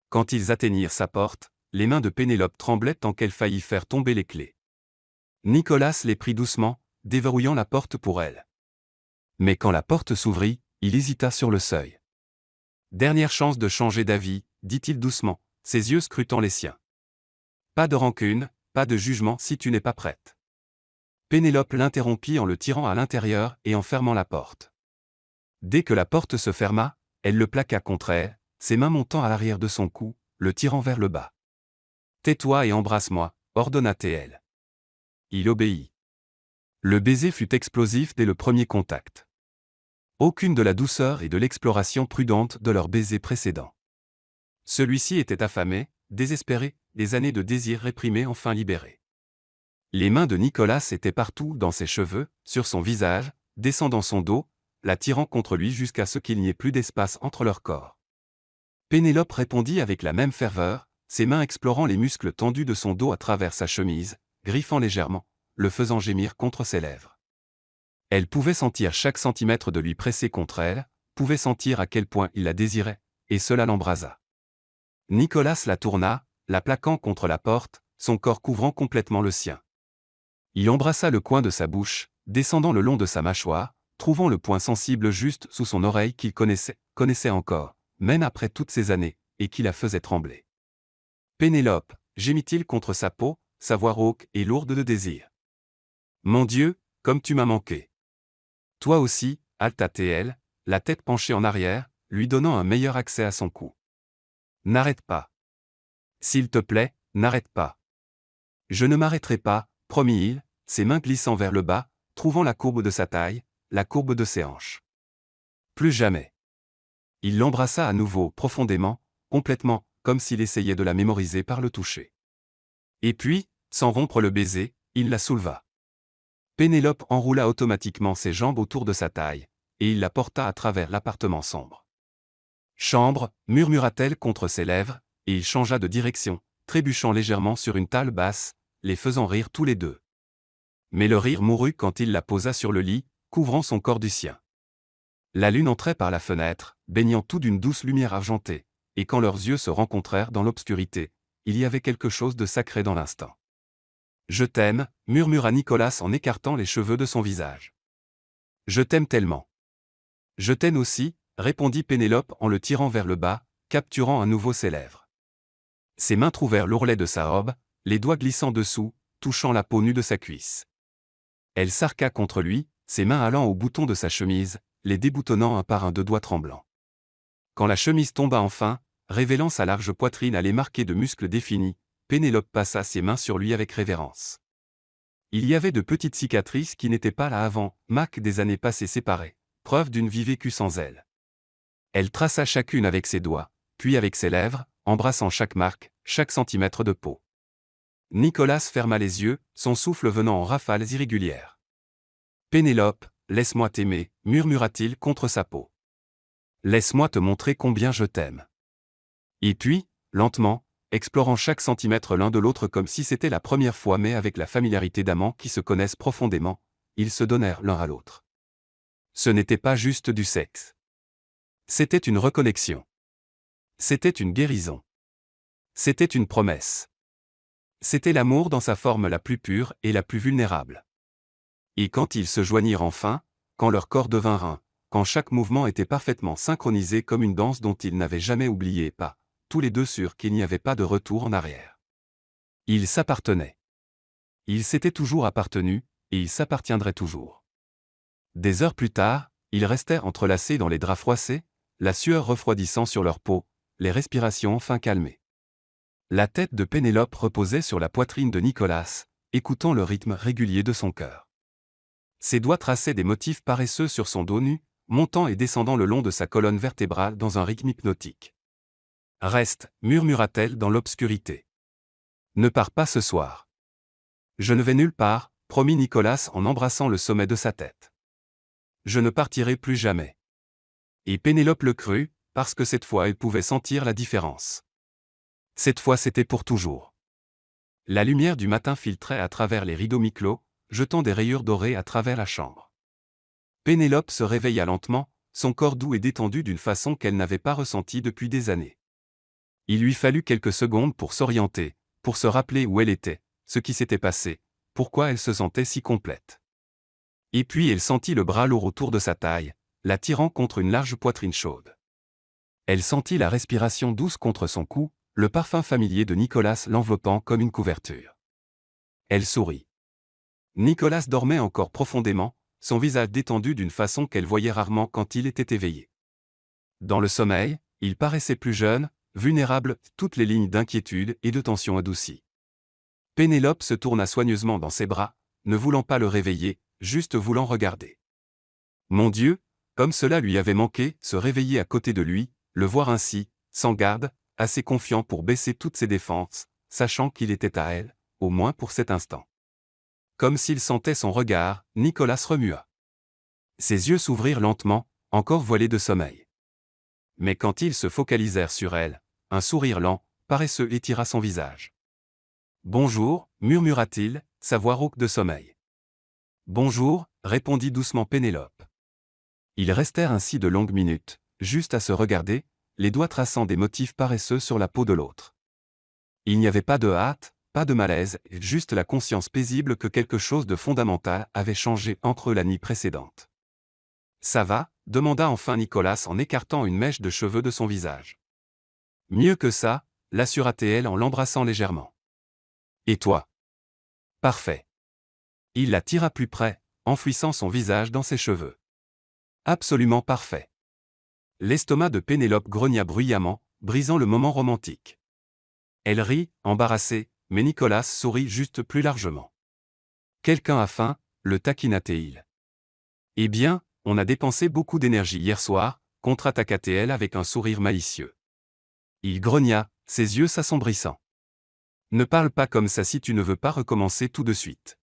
Quand ils atteignirent sa porte, les mains de Pénélope tremblaient tant qu'elle faillit faire tomber les clés. Nicolas les prit doucement, déverrouillant la porte pour elle. Mais quand la porte s'ouvrit, il hésita sur le seuil. « Dernière chance de changer d'avis », dit-il doucement, ses yeux scrutant les siens. « Pas de rancune, pas de jugement si tu n'es pas prête. » Pénélope l'interrompit en le tirant à l'intérieur et en fermant la porte. Dès que la porte se ferma, elle le plaqua contre elle, ses mains montant à l'arrière de son cou, le tirant vers le bas. « Tais-toi et embrasse-moi », ordonna-t-elle. Il obéit. Le baiser fut explosif dès le premier contact. Aucune de la douceur et de l'exploration prudente de leur baiser précédent. Celui-ci était affamé, désespéré, des années de désir réprimé enfin libérées. Les mains de Nicolas étaient partout dans ses cheveux, sur son visage, descendant son dos, la tirant contre lui jusqu'à ce qu'il n'y ait plus d'espace entre leurs corps. Pénélope répondit avec la même ferveur, ses mains explorant les muscles tendus de son dos à travers sa chemise, griffant légèrement, le faisant gémir contre ses lèvres. Elle pouvait sentir chaque centimètre de lui pressé contre elle, pouvait sentir à quel point il la désirait, et cela l'embrasa. Nicolas la tourna, la plaquant contre la porte, son corps couvrant complètement le sien. Il embrassa le coin de sa bouche, descendant le long de sa mâchoire, trouvant le point sensible juste sous son oreille qu'il connaissait encore, même après toutes ces années, et qui la faisait trembler. « Pénélope » gémit-il contre sa peau, sa voix rauque et lourde de désir. « Mon Dieu, comme tu m'as manqué. » « Toi aussi » halta-t-elle, la tête penchée en arrière, lui donnant un meilleur accès à son cou. « N'arrête pas. S'il te plaît, n'arrête pas. »« Je ne m'arrêterai pas » promit-il, ses mains glissant vers le bas, trouvant la courbe de sa taille, la courbe de ses hanches. « Plus jamais. » Il l'embrassa à nouveau profondément, complètement, comme s'il essayait de la mémoriser par le toucher. Et puis, sans rompre le baiser, il la souleva. Pénélope enroula automatiquement ses jambes autour de sa taille, et il la porta à travers l'appartement sombre. « Chambre » murmura-t-elle contre ses lèvres, et il changea de direction, trébuchant légèrement sur une table basse, les faisant rire tous les deux. Mais le rire mourut quand il la posa sur le lit, couvrant son corps du sien. La lune entrait par la fenêtre, baignant tout d'une douce lumière argentée, et quand leurs yeux se rencontrèrent dans l'obscurité, il y avait quelque chose de sacré dans l'instant. « Je t'aime » murmura Nicolas en écartant les cheveux de son visage. « Je t'aime tellement. »« Je t'aime aussi » répondit Pénélope en le tirant vers le bas, capturant à nouveau ses lèvres. Ses mains trouvèrent l'ourlet de sa robe, les doigts glissant dessous, touchant la peau nue de sa cuisse. Elle s'arqua contre lui, ses mains allant au bouton de sa chemise, les déboutonnant un par un de doigts tremblants. Quand la chemise tomba enfin, révélant sa large poitrine à les marquer de muscles définis, Pénélope passa ses mains sur lui avec révérence. Il y avait de petites cicatrices qui n'étaient pas là avant, marque des années passées séparées, preuve d'une vie vécue sans elle. Elle traça chacune avec ses doigts, puis avec ses lèvres, embrassant chaque marque, chaque centimètre de peau. Nicolas ferma les yeux, son souffle venant en rafales irrégulières. « Pénélope, laisse-moi t'aimer » murmura-t-il contre sa peau. « Laisse-moi te montrer combien je t'aime. » Et puis, lentement, explorant chaque centimètre l'un de l'autre comme si c'était la première fois mais avec la familiarité d'amants qui se connaissent profondément, ils se donnèrent l'un à l'autre. Ce n'était pas juste du sexe. C'était une reconnexion. C'était une guérison. C'était une promesse. C'était l'amour dans sa forme la plus pure et la plus vulnérable. Et quand ils se joignirent enfin, quand leur corps devinrent un, quand chaque mouvement était parfaitement synchronisé comme une danse dont ils n'avaient jamais oublié pas, tous les deux sûrs qu'il n'y avait pas de retour en arrière. Ils s'appartenaient. Ils s'étaient toujours appartenus, et ils s'appartiendraient toujours. Des heures plus tard, ils restaient entrelacés dans les draps froissés, la sueur refroidissant sur leur peau, les respirations enfin calmées. La tête de Pénélope reposait sur la poitrine de Nicolas, écoutant le rythme régulier de son cœur. Ses doigts traçaient des motifs paresseux sur son dos nu, montant et descendant le long de sa colonne vertébrale dans un rythme hypnotique. « Reste, murmura-t-elle dans l'obscurité. Ne pars pas ce soir. Je ne vais nulle part, promit Nicolas en embrassant le sommet de sa tête. Je ne partirai plus jamais. Et Pénélope le crut, parce que cette fois elle pouvait sentir la différence. Cette fois c'était pour toujours. La lumière du matin filtrait à travers les rideaux mi-clos, jetant des rayures dorées à travers la chambre. Pénélope se réveilla lentement, son corps doux et détendu d'une façon qu'elle n'avait pas ressentie depuis des années. Il lui fallut quelques secondes pour s'orienter, pour se rappeler où elle était, ce qui s'était passé, pourquoi elle se sentait si complète. Et puis elle sentit le bras lourd autour de sa taille, la tirant contre une large poitrine chaude. Elle sentit la respiration douce contre son cou, le parfum familier de Nicolas l'enveloppant comme une couverture. Elle sourit. Nicolas dormait encore profondément, son visage détendu d'une façon qu'elle voyait rarement quand il était éveillé. Dans le sommeil, il paraissait plus jeune, vulnérable, toutes les lignes d'inquiétude et de tension adoucies. Pénélope se tourna soigneusement dans ses bras, ne voulant pas le réveiller, juste voulant regarder. Mon Dieu, comme cela lui avait manqué, se réveiller à côté de lui, le voir ainsi, sans garde, assez confiant pour baisser toutes ses défenses, sachant qu'il était à elle, au moins pour cet instant. Comme s'il sentait son regard, Nicolas remua. Ses yeux s'ouvrirent lentement, encore voilés de sommeil. Mais quand ils se focalisèrent sur elle, un sourire lent, paresseux étira son visage. « Bonjour » murmura-t-il, sa voix rauque de sommeil. « Bonjour » répondit doucement Pénélope. Ils restèrent ainsi de longues minutes, juste à se regarder, les doigts traçant des motifs paresseux sur la peau de l'autre. Il n'y avait pas de hâte, pas de malaise, juste la conscience paisible que quelque chose de fondamental avait changé entre eux la nuit précédente. « Ça va » demanda enfin Nicolas en écartant une mèche de cheveux de son visage. « Mieux que ça » l'assura-t-elle en l'embrassant légèrement. « Et toi ?»« Parfait. » Il la tira plus près, enfouissant son visage dans ses cheveux. « Absolument parfait. » L'estomac de Pénélope grogna bruyamment, brisant le moment romantique. Elle rit, embarrassée, mais Nicolas sourit juste plus largement. « Quelqu'un a faim » le taquina-t-il. « Eh bien, on a dépensé beaucoup d'énergie hier soir » contre-attaqua-t-elle avec un sourire malicieux. Il grogna, ses yeux s'assombrissant. « Ne parle pas comme ça si tu ne veux pas recommencer tout de suite. »«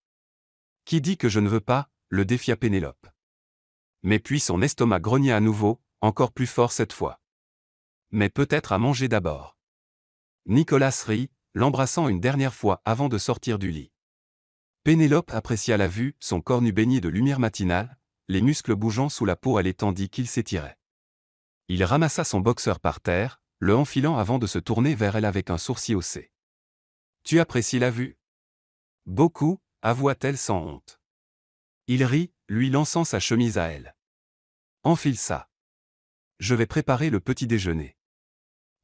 Qui dit que je ne veux pas » le défia Pénélope. Mais puis son estomac grogna à nouveau, encore plus fort cette fois. « Mais peut-être à manger d'abord. » Nicolas rit, l'embrassant une dernière fois avant de sortir du lit. Pénélope apprécia la vue, son corps nu baigné de lumière matinale, les muscles bougeant sous la peau allait tandis qu'il s'étirait. Il ramassa son boxeur par terre, le enfilant avant de se tourner vers elle avec un sourcil haussé. « Tu apprécies la vue ?»« Beaucoup » avoua-t-elle sans honte. Il rit, lui lançant sa chemise à elle. « Enfile ça. Je vais préparer le petit déjeuner. »«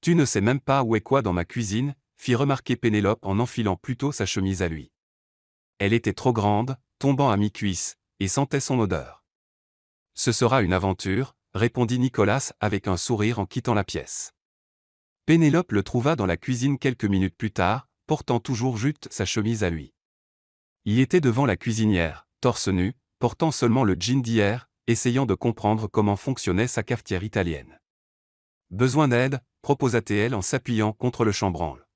Tu ne sais même pas où est quoi dans ma cuisine » fit remarquer Pénélope en enfilant plutôt sa chemise à lui. Elle était trop grande, tombant à mi-cuisse, et sentait son odeur. Ce sera une aventure, répondit Nicolas avec un sourire en quittant la pièce. Pénélope le trouva dans la cuisine quelques minutes plus tard, portant toujours juste sa chemise à lui. Il était devant la cuisinière, torse nu, portant seulement le jean d'hier, essayant de comprendre comment fonctionnait sa cafetière italienne. « Besoin d'aide ?» proposa-t-elle en s'appuyant contre le chambranle.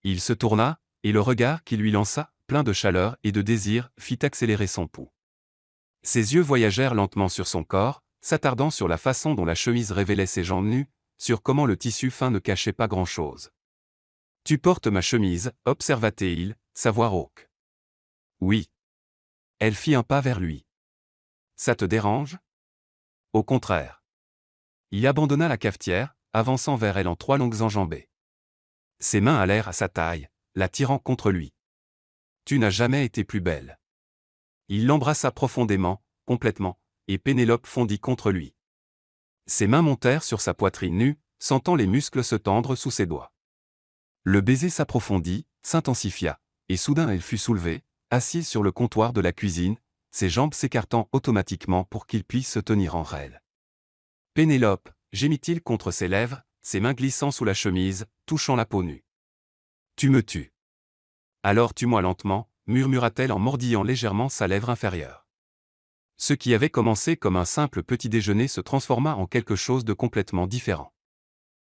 Il se tourna, et le regard qu'il lui lança, plein de chaleur et de désir, fit accélérer son pouls. Ses yeux voyagèrent lentement sur son corps, s'attardant sur la façon dont la chemise révélait ses jambes nues, sur comment le tissu fin ne cachait pas grand-chose. « Tu portes ma chemise » observa-t-il, sa voix rauque. « Oui. » Elle fit un pas vers lui. « Ça te dérange ?» Au contraire. Il abandonna la cafetière, avançant vers elle en 3 longues enjambées. Ses mains allèrent à sa taille, la tirant contre lui. « Tu n'as jamais été plus belle. » Il l'embrassa profondément, complètement, et Pénélope fondit contre lui. Ses mains montèrent sur sa poitrine nue, sentant les muscles se tendre sous ses doigts. Le baiser s'approfondit, s'intensifia, et soudain elle fut soulevée, assise sur le comptoir de la cuisine, ses jambes s'écartant automatiquement pour qu'il puisse se tenir en rêve. « Pénélope » gémit-il contre ses lèvres, ses mains glissant sous la chemise, touchant la peau nue. « Tu me tues. »« Alors tue-moi lentement » murmura-t-elle en mordillant légèrement sa lèvre inférieure. Ce qui avait commencé comme un simple petit déjeuner se transforma en quelque chose de complètement différent.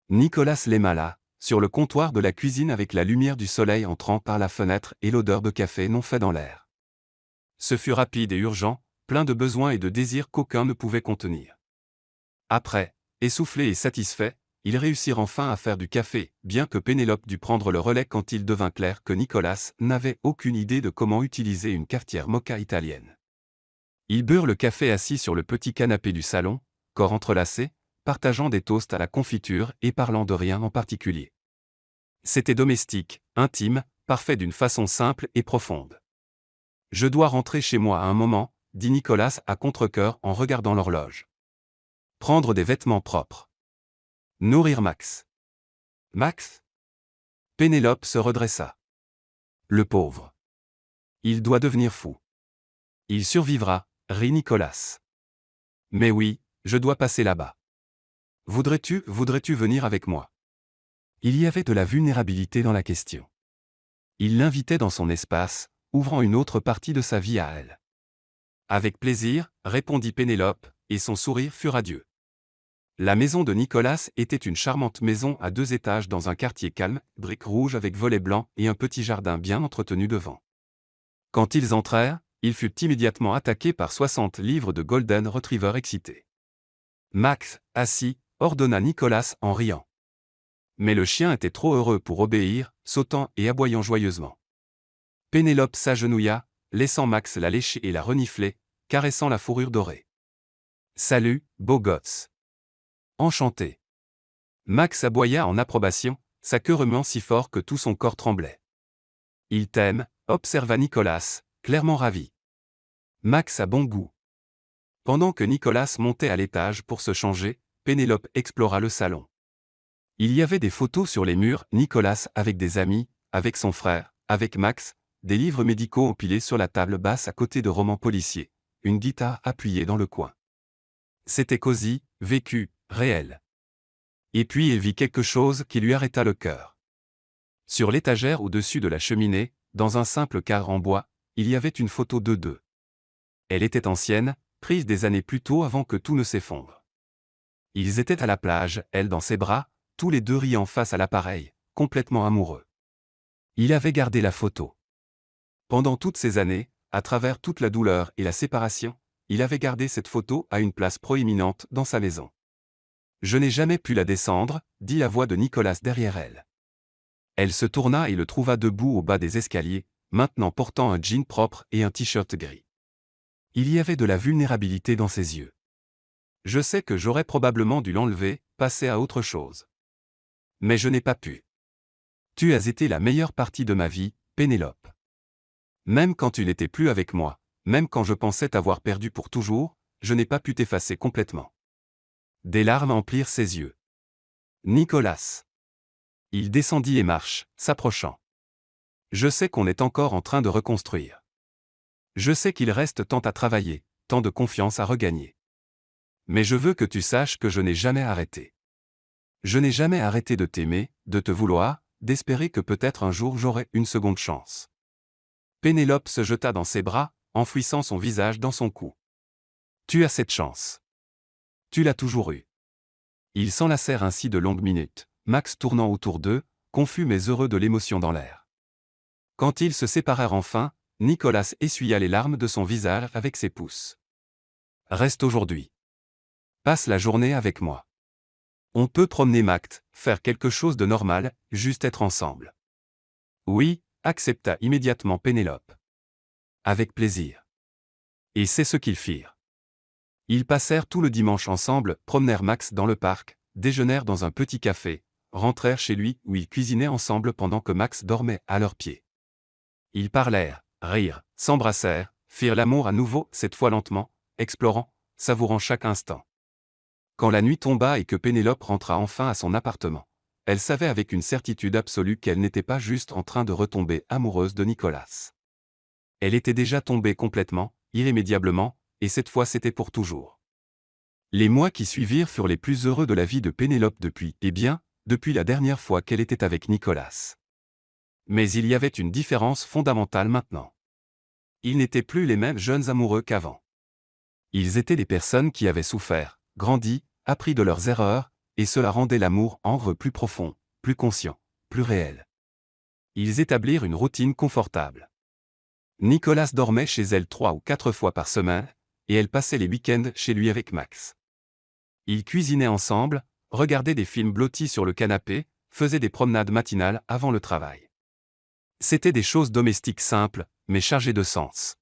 Nicolas l'aima là, sur le comptoir de la cuisine avec la lumière du soleil entrant par la fenêtre et l'odeur de café non fait dans l'air. Ce fut rapide et urgent, plein de besoins et de désirs qu'aucun ne pouvait contenir. Après, essoufflés et satisfaits, ils réussirent enfin à faire du café, bien que Pénélope dut prendre le relais quand il devint clair que Nicolas n'avait aucune idée de comment utiliser une cafetière moka italienne. Ils burent le café assis sur le petit canapé du salon, corps entrelacés, partageant des toasts à la confiture et parlant de rien en particulier. C'était domestique, intime, parfait d'une façon simple et profonde. « Je dois rentrer chez moi à un moment, » dit Nicolas à contre-cœur en regardant l'horloge. « Prendre des vêtements propres. Nourrir Max. » « Max ?» Pénélope se redressa. « Le pauvre. Il doit devenir fou. »« Il survivra, » rit Nicolas. « Mais oui, je dois passer là-bas. Voudrais-tu venir avec moi ?» Il y avait de la vulnérabilité dans la question. Il l'invitait dans son espace, ouvrant une autre partie de sa vie à elle. « Avec plaisir, » répondit Pénélope, et son sourire fut radieux. La maison de Nicolas était une charmante maison à 2 étages dans un quartier calme, briques rouges avec volets blancs et un petit jardin bien entretenu devant. Quand ils entrèrent, il fut immédiatement attaqué par 60 livres de Golden Retriever excités. « Max, assis » ordonna Nicolas en riant. Mais le chien était trop heureux pour obéir, sautant et aboyant joyeusement. Pénélope s'agenouilla, laissant Max la lécher et la renifler, caressant la fourrure dorée. « Salut, beau gosse. » « Enchanté. » Max aboya en approbation, sa queue remuant si fort que tout son corps tremblait. « Il t'aime » observa Nicolas, clairement ravi. Max a bon goût. Pendant que Nicolas montait à l'étage pour se changer, Pénélope explora le salon. Il y avait des photos sur les murs, Nicolas avec des amis, avec son frère, avec Max, des livres médicaux empilés sur la table basse à côté de romans policiers, une guitare appuyée dans le coin. C'était cosy, vécu, réel. Et puis il vit quelque chose qui lui arrêta le cœur. Sur l'étagère au-dessus de la cheminée, dans un simple cadre en bois, il y avait une photo d'eux deux. Elle était ancienne, prise des années plus tôt avant que tout ne s'effondre. Ils étaient à la plage, elle dans ses bras, tous les deux riant face à l'appareil, complètement amoureux. Il avait gardé la photo. Pendant toutes ces années, à travers toute la douleur et la séparation, il avait gardé cette photo à une place proéminente dans sa maison. « Je n'ai jamais pu la descendre » dit la voix de Nicolas derrière elle. Elle se tourna et le trouva debout au bas des escaliers, maintenant portant un jean propre et un t-shirt gris. Il y avait de la vulnérabilité dans ses yeux. « Je sais que j'aurais probablement dû l'enlever, passer à autre chose. Mais je n'ai pas pu. Tu as été la meilleure partie de ma vie, Pénélope. Même quand tu n'étais plus avec moi, même quand je pensais t'avoir perdu pour toujours, je n'ai pas pu t'effacer complètement. » Des larmes emplirent ses yeux. « Nicolas. » Il descendit les marches, s'approchant. « Je sais qu'on est encore en train de reconstruire. Je sais qu'il reste tant à travailler, tant de confiance à regagner. Mais je veux que tu saches que je n'ai jamais arrêté. Je n'ai jamais arrêté de t'aimer, de te vouloir, d'espérer que peut-être un jour j'aurai une seconde chance. Pénélope se jeta dans ses bras, enfouissant son visage dans son cou. Tu as cette chance. Tu l'as toujours eue. Ils s'enlacèrent ainsi de longues minutes, Max tournant autour d'eux, confus mais heureux de l'émotion dans l'air. Quand ils se séparèrent enfin, Nicolas essuya les larmes de son visage avec ses pouces. Reste aujourd'hui. Passe la journée avec moi. On peut promener Max, faire quelque chose de normal, juste être ensemble. Oui, accepta immédiatement Pénélope. Avec plaisir. Et c'est ce qu'ils firent. Ils passèrent tout le dimanche ensemble, promenèrent Max dans le parc, déjeunèrent dans un petit café, rentrèrent chez lui où ils cuisinaient ensemble pendant que Max dormait à leurs pieds. Ils parlèrent, rirent, s'embrassèrent, firent l'amour à nouveau, cette fois lentement, explorant, savourant chaque instant. Quand la nuit tomba et que Pénélope rentra enfin à son appartement, elle savait avec une certitude absolue qu'elle n'était pas juste en train de retomber amoureuse de Nicolas. Elle était déjà tombée complètement, irrémédiablement, et cette fois c'était pour toujours. Les mois qui suivirent furent les plus heureux de la vie de Pénélope depuis la dernière fois qu'elle était avec Nicolas. Mais il y avait une différence fondamentale maintenant. Ils n'étaient plus les mêmes jeunes amoureux qu'avant. Ils étaient des personnes qui avaient souffert, grandi, appris de leurs erreurs, et cela rendait l'amour en eux plus profond, plus conscient, plus réel. Ils établirent une routine confortable. Nicolas dormait chez elle 3 ou 4 fois par semaine, et elle passait les week-ends chez lui avec Max. Ils cuisinaient ensemble, regardaient des films blottis sur le canapé, faisaient des promenades matinales avant le travail. C'étaient des choses domestiques simples, mais chargées de sens.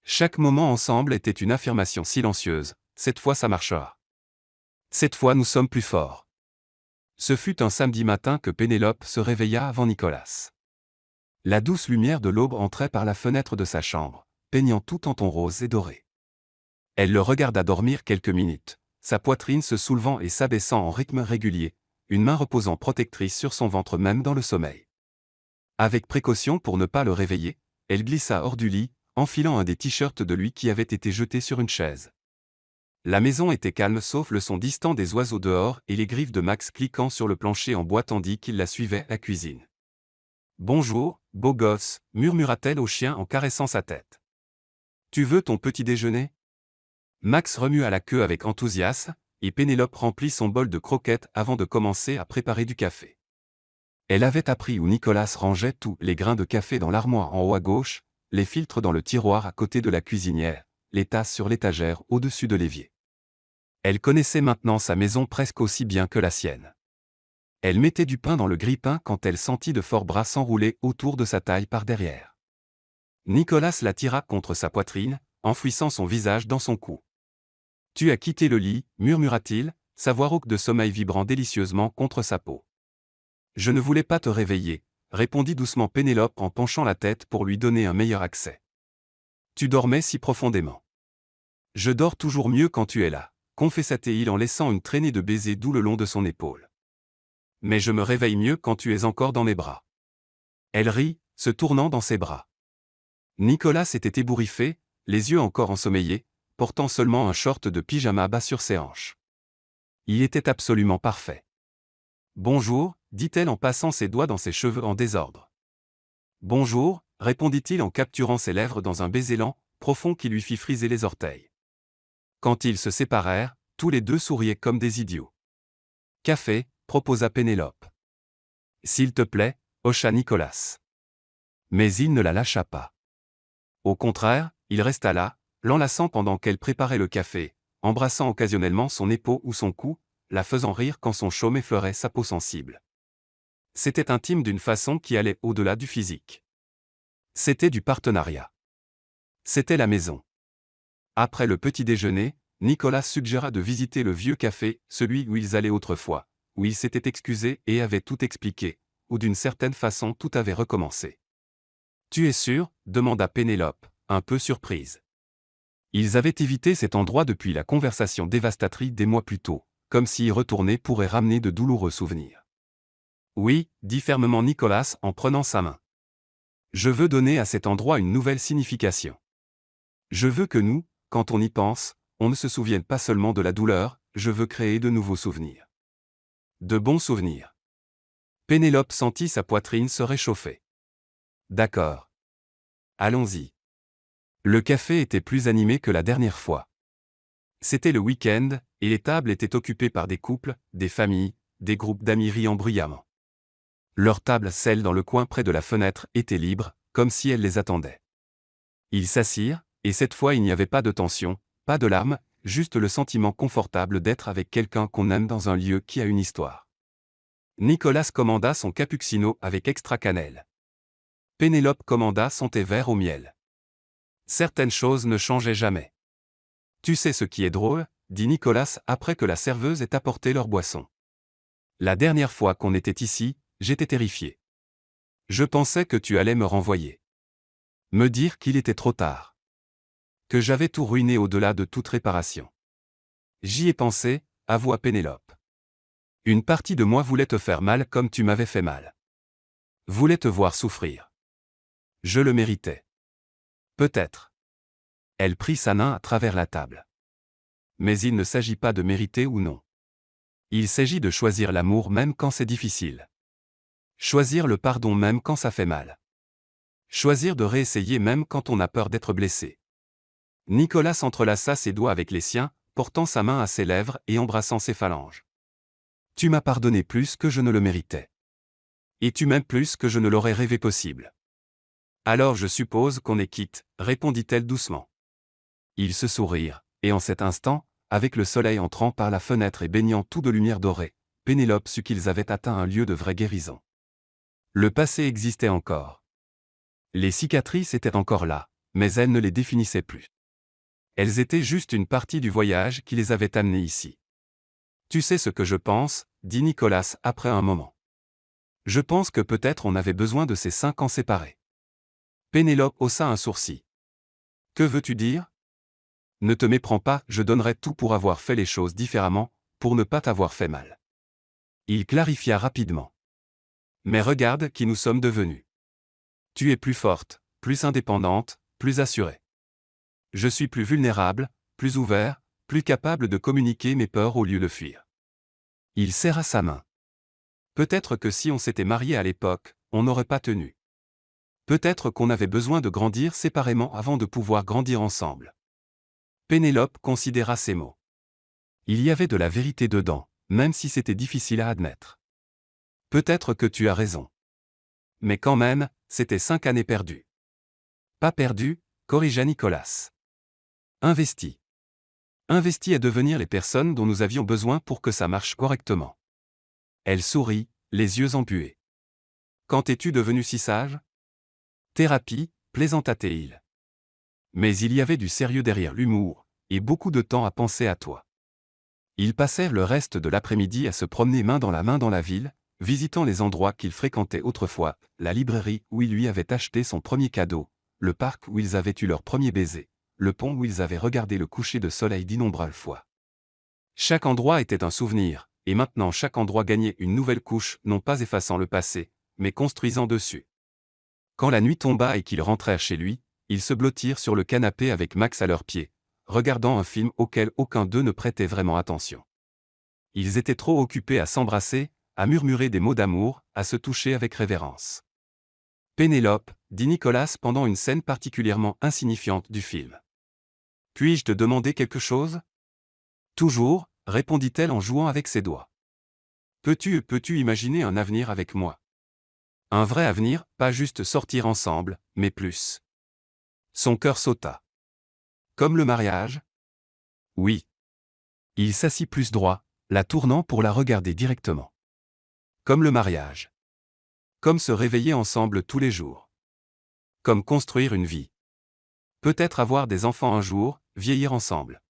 Chaque moment ensemble était une affirmation silencieuse, cette fois ça marchera. Cette fois nous sommes plus forts. Ce fut un samedi matin que Pénélope se réveilla avant Nicolas. La douce lumière de l'aube entrait par la fenêtre de sa chambre, peignant tout en ton rose et doré. Elle le regarda dormir quelques minutes, sa poitrine se soulevant et s'abaissant en rythme régulier, une main reposant protectrice sur son ventre même dans le sommeil. Avec précaution pour ne pas le réveiller, elle glissa hors du lit, enfilant un des t-shirts de lui qui avait été jeté sur une chaise. La maison était calme sauf le son distant des oiseaux dehors et les griffes de Max cliquant sur le plancher en bois tandis qu'il la suivait à la cuisine. « Bonjour, beau gosse » murmura-t-elle au chien en caressant sa tête. « Tu veux ton petit déjeuner » Max remua la queue avec enthousiasme, et Pénélope remplit son bol de croquettes avant de commencer à préparer du café. Elle avait appris où Nicolas rangeait tous les grains de café dans l'armoire en haut à gauche, les filtres dans le tiroir à côté de la cuisinière, les tasses sur l'étagère au-dessus de l'évier. Elle connaissait maintenant sa maison presque aussi bien que la sienne. Elle mettait du pain dans le grille-pain quand elle sentit de forts bras s'enrouler autour de sa taille par derrière. Nicolas la tira contre sa poitrine, enfouissant son visage dans son cou. « Tu as quitté le lit » murmura-t-il, sa voix rauque de sommeil vibrant délicieusement contre sa peau. « Je ne voulais pas te réveiller » répondit doucement Pénélope en penchant la tête pour lui donner un meilleur accès. « Tu dormais si profondément. »« Je dors toujours mieux quand tu es là » confessa-t-il en laissant une traînée de baisers doux le long de son épaule. « Mais je me réveille mieux quand tu es encore dans mes bras. » Elle rit, se tournant dans ses bras. Nicolas était ébouriffé, les yeux encore ensommeillés, portant seulement un short de pyjama bas sur ses hanches. Il était absolument parfait. « Bonjour » dit-elle en passant ses doigts dans ses cheveux en désordre. « Bonjour » répondit-il en capturant ses lèvres dans un baiser lent, profond qui lui fit friser les orteils. Quand ils se séparèrent, tous les deux souriaient comme des idiots. « Café » proposa Pénélope. « S'il te plaît » hocha Nicolas. Mais il ne la lâcha pas. Au contraire, il resta là, l'enlaçant pendant qu'elle préparait le café, embrassant occasionnellement son épaule ou son cou, la faisant rire quand son chaume effleurait sa peau sensible. C'était intime d'une façon qui allait au-delà du physique. C'était du partenariat. C'était la maison. Après le petit déjeuner, Nicolas suggéra de visiter le vieux café, celui où ils allaient autrefois, où il s'était excusé et avait tout expliqué, où d'une certaine façon tout avait recommencé. « Tu es sûr » demanda Pénélope, un peu surprise. Ils avaient évité cet endroit depuis la conversation dévastatrice des mois plus tôt, comme si y retourner pourrait ramener de douloureux souvenirs. « Oui » dit fermement Nicolas en prenant sa main. Je veux donner à cet endroit une nouvelle signification. Je veux que nous, quand on y pense, on ne se souvienne pas seulement de la douleur, je veux créer de nouveaux souvenirs. De bons souvenirs. Pénélope sentit sa poitrine se réchauffer. D'accord. Allons-y. Le café était plus animé que la dernière fois. C'était le week-end, et les tables étaient occupées par des couples, des familles, des groupes d'amis riant bruyamment. Leur table, celle dans le coin près de la fenêtre, était libre, comme si elle les attendait. Ils s'assirent, et cette fois il n'y avait pas de tension, pas de larmes, juste le sentiment confortable d'être avec quelqu'un qu'on aime dans un lieu qui a une histoire. Nicolas commanda son cappuccino avec extra cannelle. Pénélope commanda son thé vert au miel. Certaines choses ne changeaient jamais. Tu sais ce qui est drôle, dit Nicolas après que la serveuse ait apporté leur boisson. La dernière fois qu'on était ici, j'étais terrifié. Je pensais que tu allais me renvoyer. Me dire qu'il était trop tard. Que j'avais tout ruiné au-delà de toute réparation. J'y ai pensé, avoua Pénélope. Une partie de moi voulait te faire mal comme tu m'avais fait mal. Voulait te voir souffrir. Je le méritais. Peut-être. Elle prit sa main à travers la table. Mais il ne s'agit pas de mériter ou non. Il s'agit de choisir l'amour même quand c'est difficile. Choisir le pardon même quand ça fait mal. Choisir de réessayer même quand on a peur d'être blessé. Nicolas entrelaça ses doigts avec les siens, portant sa main à ses lèvres et embrassant ses phalanges. Tu m'as pardonné plus que je ne le méritais. Et tu m'aimes plus que je ne l'aurais rêvé possible. Alors je suppose qu'on est quitte, répondit-elle doucement. Ils se sourirent, et en cet instant, avec le soleil entrant par la fenêtre et baignant tout de lumière dorée, Pénélope sut qu'ils avaient atteint un lieu de vraie guérison. Le passé existait encore. Les cicatrices étaient encore là, mais elles ne les définissaient plus. Elles étaient juste une partie du voyage qui les avait amenés ici. Tu sais ce que je pense, dit Nicolas après un moment. Je pense que peut-être on avait besoin de ces 5 ans séparés. Pénélope haussa un sourcil. Que veux-tu dire? Ne te méprends pas, je donnerais tout pour avoir fait les choses différemment, pour ne pas t'avoir fait mal. Il clarifia rapidement. Mais regarde qui nous sommes devenus. Tu es plus forte, plus indépendante, plus assurée. Je suis plus vulnérable, plus ouvert, plus capable de communiquer mes peurs au lieu de fuir. Il serra sa main. Peut-être que si on s'était mariés à l'époque, on n'aurait pas tenu. Peut-être qu'on avait besoin de grandir séparément avant de pouvoir grandir ensemble. Pénélope considéra ces mots. Il y avait de la vérité dedans, même si c'était difficile à admettre. Peut-être que tu as raison. Mais quand même, c'était 5 années perdues. Pas perdues, corrigea Nicolas. Investies. Investies à devenir les personnes dont nous avions besoin pour que ça marche correctement. Elle sourit, les yeux embués. Quand es-tu devenu si sage? Thérapie, plaisanta-t-il. Mais il y avait du sérieux derrière l'humour, et beaucoup de temps à penser à toi. Ils passèrent le reste de l'après-midi à se promener main dans la ville, visitant les endroits qu'ils fréquentaient autrefois, la librairie où ils lui avaient acheté son premier cadeau, le parc où ils avaient eu leur premier baiser, le pont où ils avaient regardé le coucher de soleil d'innombrables fois. Chaque endroit était un souvenir, et maintenant chaque endroit gagnait une nouvelle couche, non pas effaçant le passé, mais construisant dessus. Quand la nuit tomba et qu'ils rentrèrent chez lui, ils se blottirent sur le canapé avec Max à leurs pieds, regardant un film auquel aucun d'eux ne prêtait vraiment attention. Ils étaient trop occupés à s'embrasser, à murmurer des mots d'amour, à se toucher avec révérence. Pénélope, dit Nicolas pendant une scène particulièrement insignifiante du film. Puis-je te demander quelque chose? Toujours, répondit-elle en jouant avec ses doigts. Peux-tu imaginer un avenir avec moi? Un vrai avenir, pas juste sortir ensemble, mais plus. Son cœur sauta. Comme le mariage? Oui. Il s'assit plus droit, la tournant pour la regarder directement. Comme le mariage. Comme se réveiller ensemble tous les jours. Comme construire une vie. Peut-être avoir des enfants un jour, vieillir ensemble.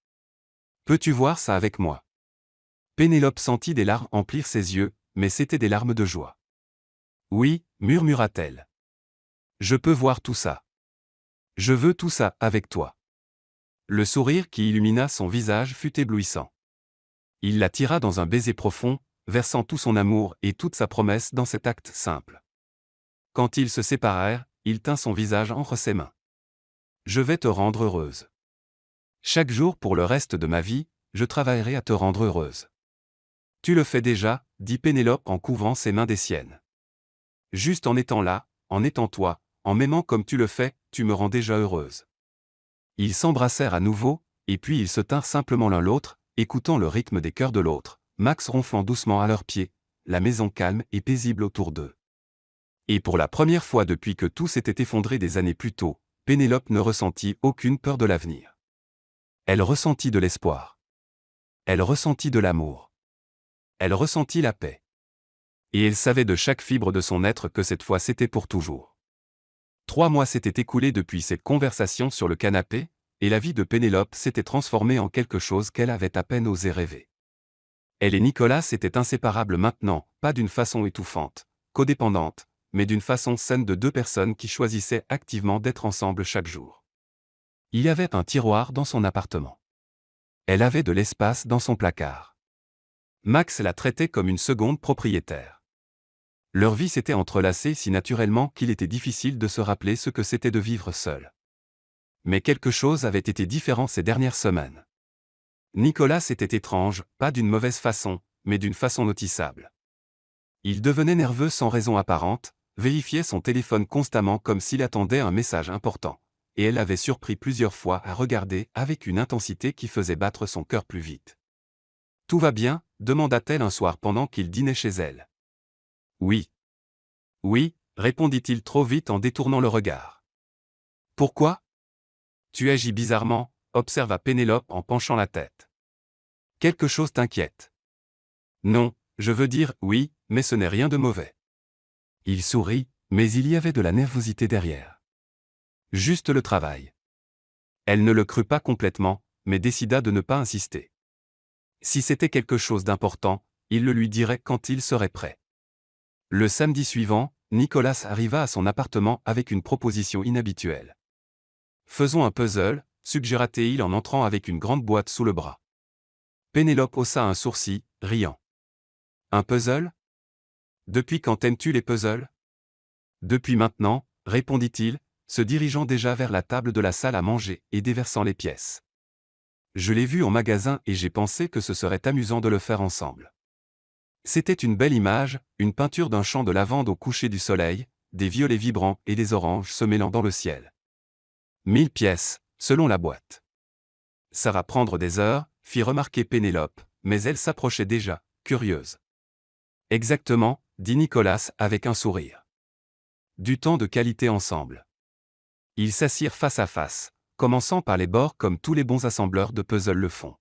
Peux-tu voir ça avec moi? Pénélope sentit des larmes emplir ses yeux, mais c'étaient des larmes de joie. Oui, murmura-t-elle. Je peux voir tout ça. Je veux tout ça avec toi. Le sourire qui illumina son visage fut éblouissant. Il la tira dans un baiser profond, versant tout son amour et toute sa promesse dans cet acte simple. Quand ils se séparèrent, il tint son visage entre ses mains. Je vais te rendre heureuse. Chaque jour pour le reste de ma vie, je travaillerai à te rendre heureuse. Tu le fais déjà, dit Pénélope en couvrant ses mains des siennes. Juste en étant là, en étant toi, en m'aimant comme tu le fais, tu me rends déjà heureuse. Ils s'embrassèrent à nouveau, et puis ils se tinrent simplement l'un l'autre, écoutant le rythme des cœurs de l'autre, Max ronflant doucement à leurs pieds, la maison calme et paisible autour d'eux. Et pour la première fois depuis que tout s'était effondré des années plus tôt, Pénélope ne ressentit aucune peur de l'avenir. Elle ressentit de l'espoir. Elle ressentit de l'amour. Elle ressentit la paix. Et elle savait de chaque fibre de son être que cette fois c'était pour toujours. 3 mois s'étaient écoulés depuis cette conversation sur le canapé, et la vie de Pénélope s'était transformée en quelque chose qu'elle avait à peine osé rêver. Elle et Nicolas étaient inséparables maintenant, pas d'une façon étouffante, codépendante, mais d'une façon saine de 2 personnes qui choisissaient activement d'être ensemble chaque jour. Il y avait un tiroir dans son appartement. Elle avait de l'espace dans son placard. Max la traitait comme une seconde propriétaire. Leur vie s'était entrelacée si naturellement qu'il était difficile de se rappeler ce que c'était de vivre seul. Mais quelque chose avait été différent ces dernières semaines. Nicolas était étrange, pas d'une mauvaise façon, mais d'une façon notissable. Il devenait nerveux sans raison apparente, vérifiait son téléphone constamment comme s'il attendait un message important, et elle l'avait surpris plusieurs fois à regarder avec une intensité qui faisait battre son cœur plus vite. « Tout va bien ?» demanda-t-elle un soir pendant qu'il dînait chez elle. « Oui. »« Oui », répondit-il trop vite en détournant le regard. « Pourquoi ? » ?»« Tu agis bizarrement, » observa Pénélope en penchant la tête. « Quelque chose t'inquiète. »« Non, je veux dire oui, mais ce n'est rien de mauvais. » Il sourit, mais il y avait de la nervosité derrière. Juste le travail. Elle ne le crut pas complètement, mais décida de ne pas insister. Si c'était quelque chose d'important, il le lui dirait quand il serait prêt. Le samedi suivant, Nicolas arriva à son appartement avec une proposition inhabituelle. « Faisons un puzzle », suggéra-t-il en entrant avec une grande boîte sous le bras. Pénélope haussa un sourcil, riant. « Un puzzle ? Depuis quand aimes-tu les puzzles ? » Depuis maintenant, répondit-il, se dirigeant déjà vers la table de la salle à manger et déversant les pièces. Je l'ai vu en magasin et j'ai pensé que ce serait amusant de le faire ensemble. C'était une belle image, une peinture d'un champ de lavande au coucher du soleil, des violets vibrants et des oranges se mêlant dans le ciel. 1000 pièces, selon la boîte. Ça va prendre des heures, fit remarquer Pénélope, mais elle s'approchait déjà, curieuse. Exactement, dit Nicolas avec un sourire. Du temps de qualité ensemble. Ils s'assirent face à face, commençant par les bords comme tous les bons assembleurs de puzzles le font.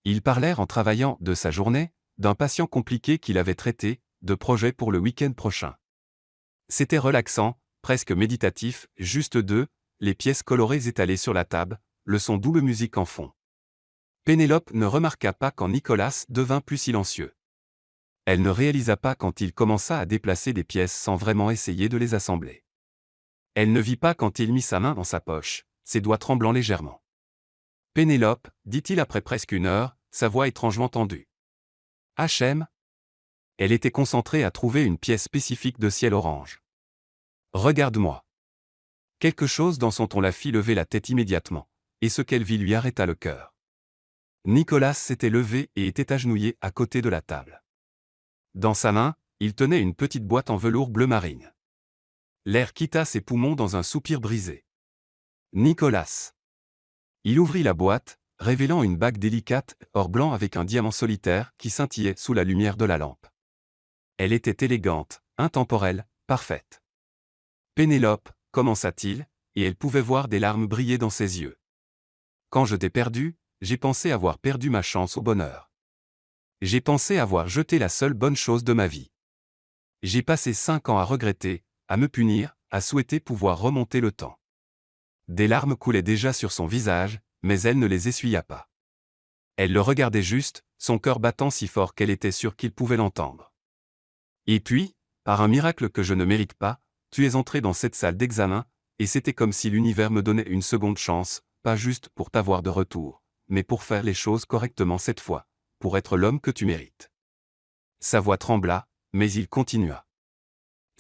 Ils parlèrent en travaillant de sa journée, d'un patient compliqué qu'il avait traité, de projets pour le week-end prochain. C'était relaxant, presque méditatif, juste deux, les pièces colorées étalées sur la table, le son doux de musique en fond. Pénélope ne remarqua pas quand Nicolas devint plus silencieux. Elle ne réalisa pas quand il commença à déplacer des pièces sans vraiment essayer de les assembler. Elle ne vit pas quand il mit sa main dans sa poche, ses doigts tremblant légèrement. « Pénélope, dit-il après presque une heure, sa voix étrangement tendue. « H.M. » Elle était concentrée à trouver une pièce spécifique de ciel orange. « Regarde-moi. » Quelque chose dans son ton la fit lever la tête immédiatement, et ce qu'elle vit lui arrêta le cœur. Nicolas s'était levé et était agenouillé à côté de la table. Dans sa main, il tenait une petite boîte en velours bleu marine. L'air quitta ses poumons dans un soupir brisé. Nicolas. Il ouvrit la boîte, révélant une bague délicate, or blanc avec un diamant solitaire qui scintillait sous la lumière de la lampe. Elle était élégante, intemporelle, parfaite. Pénélope, commença-t-il, et elle pouvait voir des larmes briller dans ses yeux. Quand je t'ai perdu, j'ai pensé avoir perdu ma chance au bonheur. J'ai pensé avoir jeté la seule bonne chose de ma vie. J'ai passé 5 ans à regretter, à me punir, à souhaiter pouvoir remonter le temps. Des larmes coulaient déjà sur son visage, mais elle ne les essuya pas. Elle le regardait juste, son cœur battant si fort qu'elle était sûre qu'il pouvait l'entendre. Et puis, par un miracle que je ne mérite pas, tu es entré dans cette salle d'examen, et c'était comme si l'univers me donnait une seconde chance, pas juste pour t'avoir de retour, mais pour faire les choses correctement cette fois, pour être l'homme que tu mérites. Sa voix trembla, mais il continua.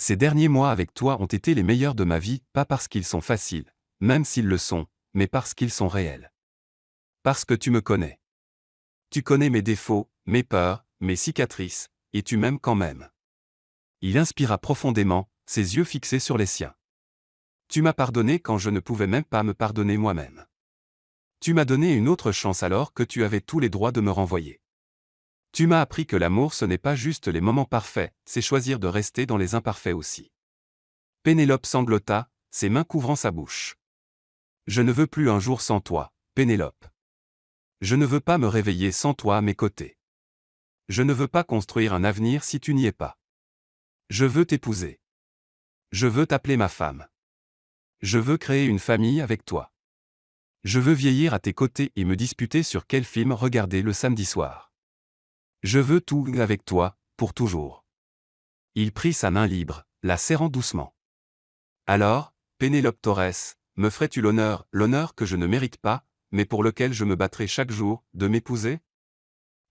Ces derniers mois avec toi ont été les meilleurs de ma vie, pas parce qu'ils sont faciles, même s'ils le sont, mais parce qu'ils sont réels. Parce que tu me connais. Tu connais mes défauts, mes peurs, mes cicatrices, et tu m'aimes quand même. Il inspira profondément, ses yeux fixés sur les siens. Tu m'as pardonné quand je ne pouvais même pas me pardonner moi-même. Tu m'as donné une autre chance alors que tu avais tous les droits de me renvoyer. Tu m'as appris que l'amour ce n'est pas juste les moments parfaits, c'est choisir de rester dans les imparfaits aussi. Pénélope sanglota, ses mains couvrant sa bouche. Je ne veux plus un jour sans toi, Pénélope. Je ne veux pas me réveiller sans toi à mes côtés. Je ne veux pas construire un avenir si tu n'y es pas. Je veux t'épouser. Je veux t'appeler ma femme. Je veux créer une famille avec toi. Je veux vieillir à tes côtés et me disputer sur quel film regarder le samedi soir. Je veux tout avec toi, pour toujours. Il prit sa main libre, la serrant doucement. Alors, Pénélope Torres, me ferais-tu l'honneur que je ne mérite pas, mais pour lequel je me battrai chaque jour, de m'épouser?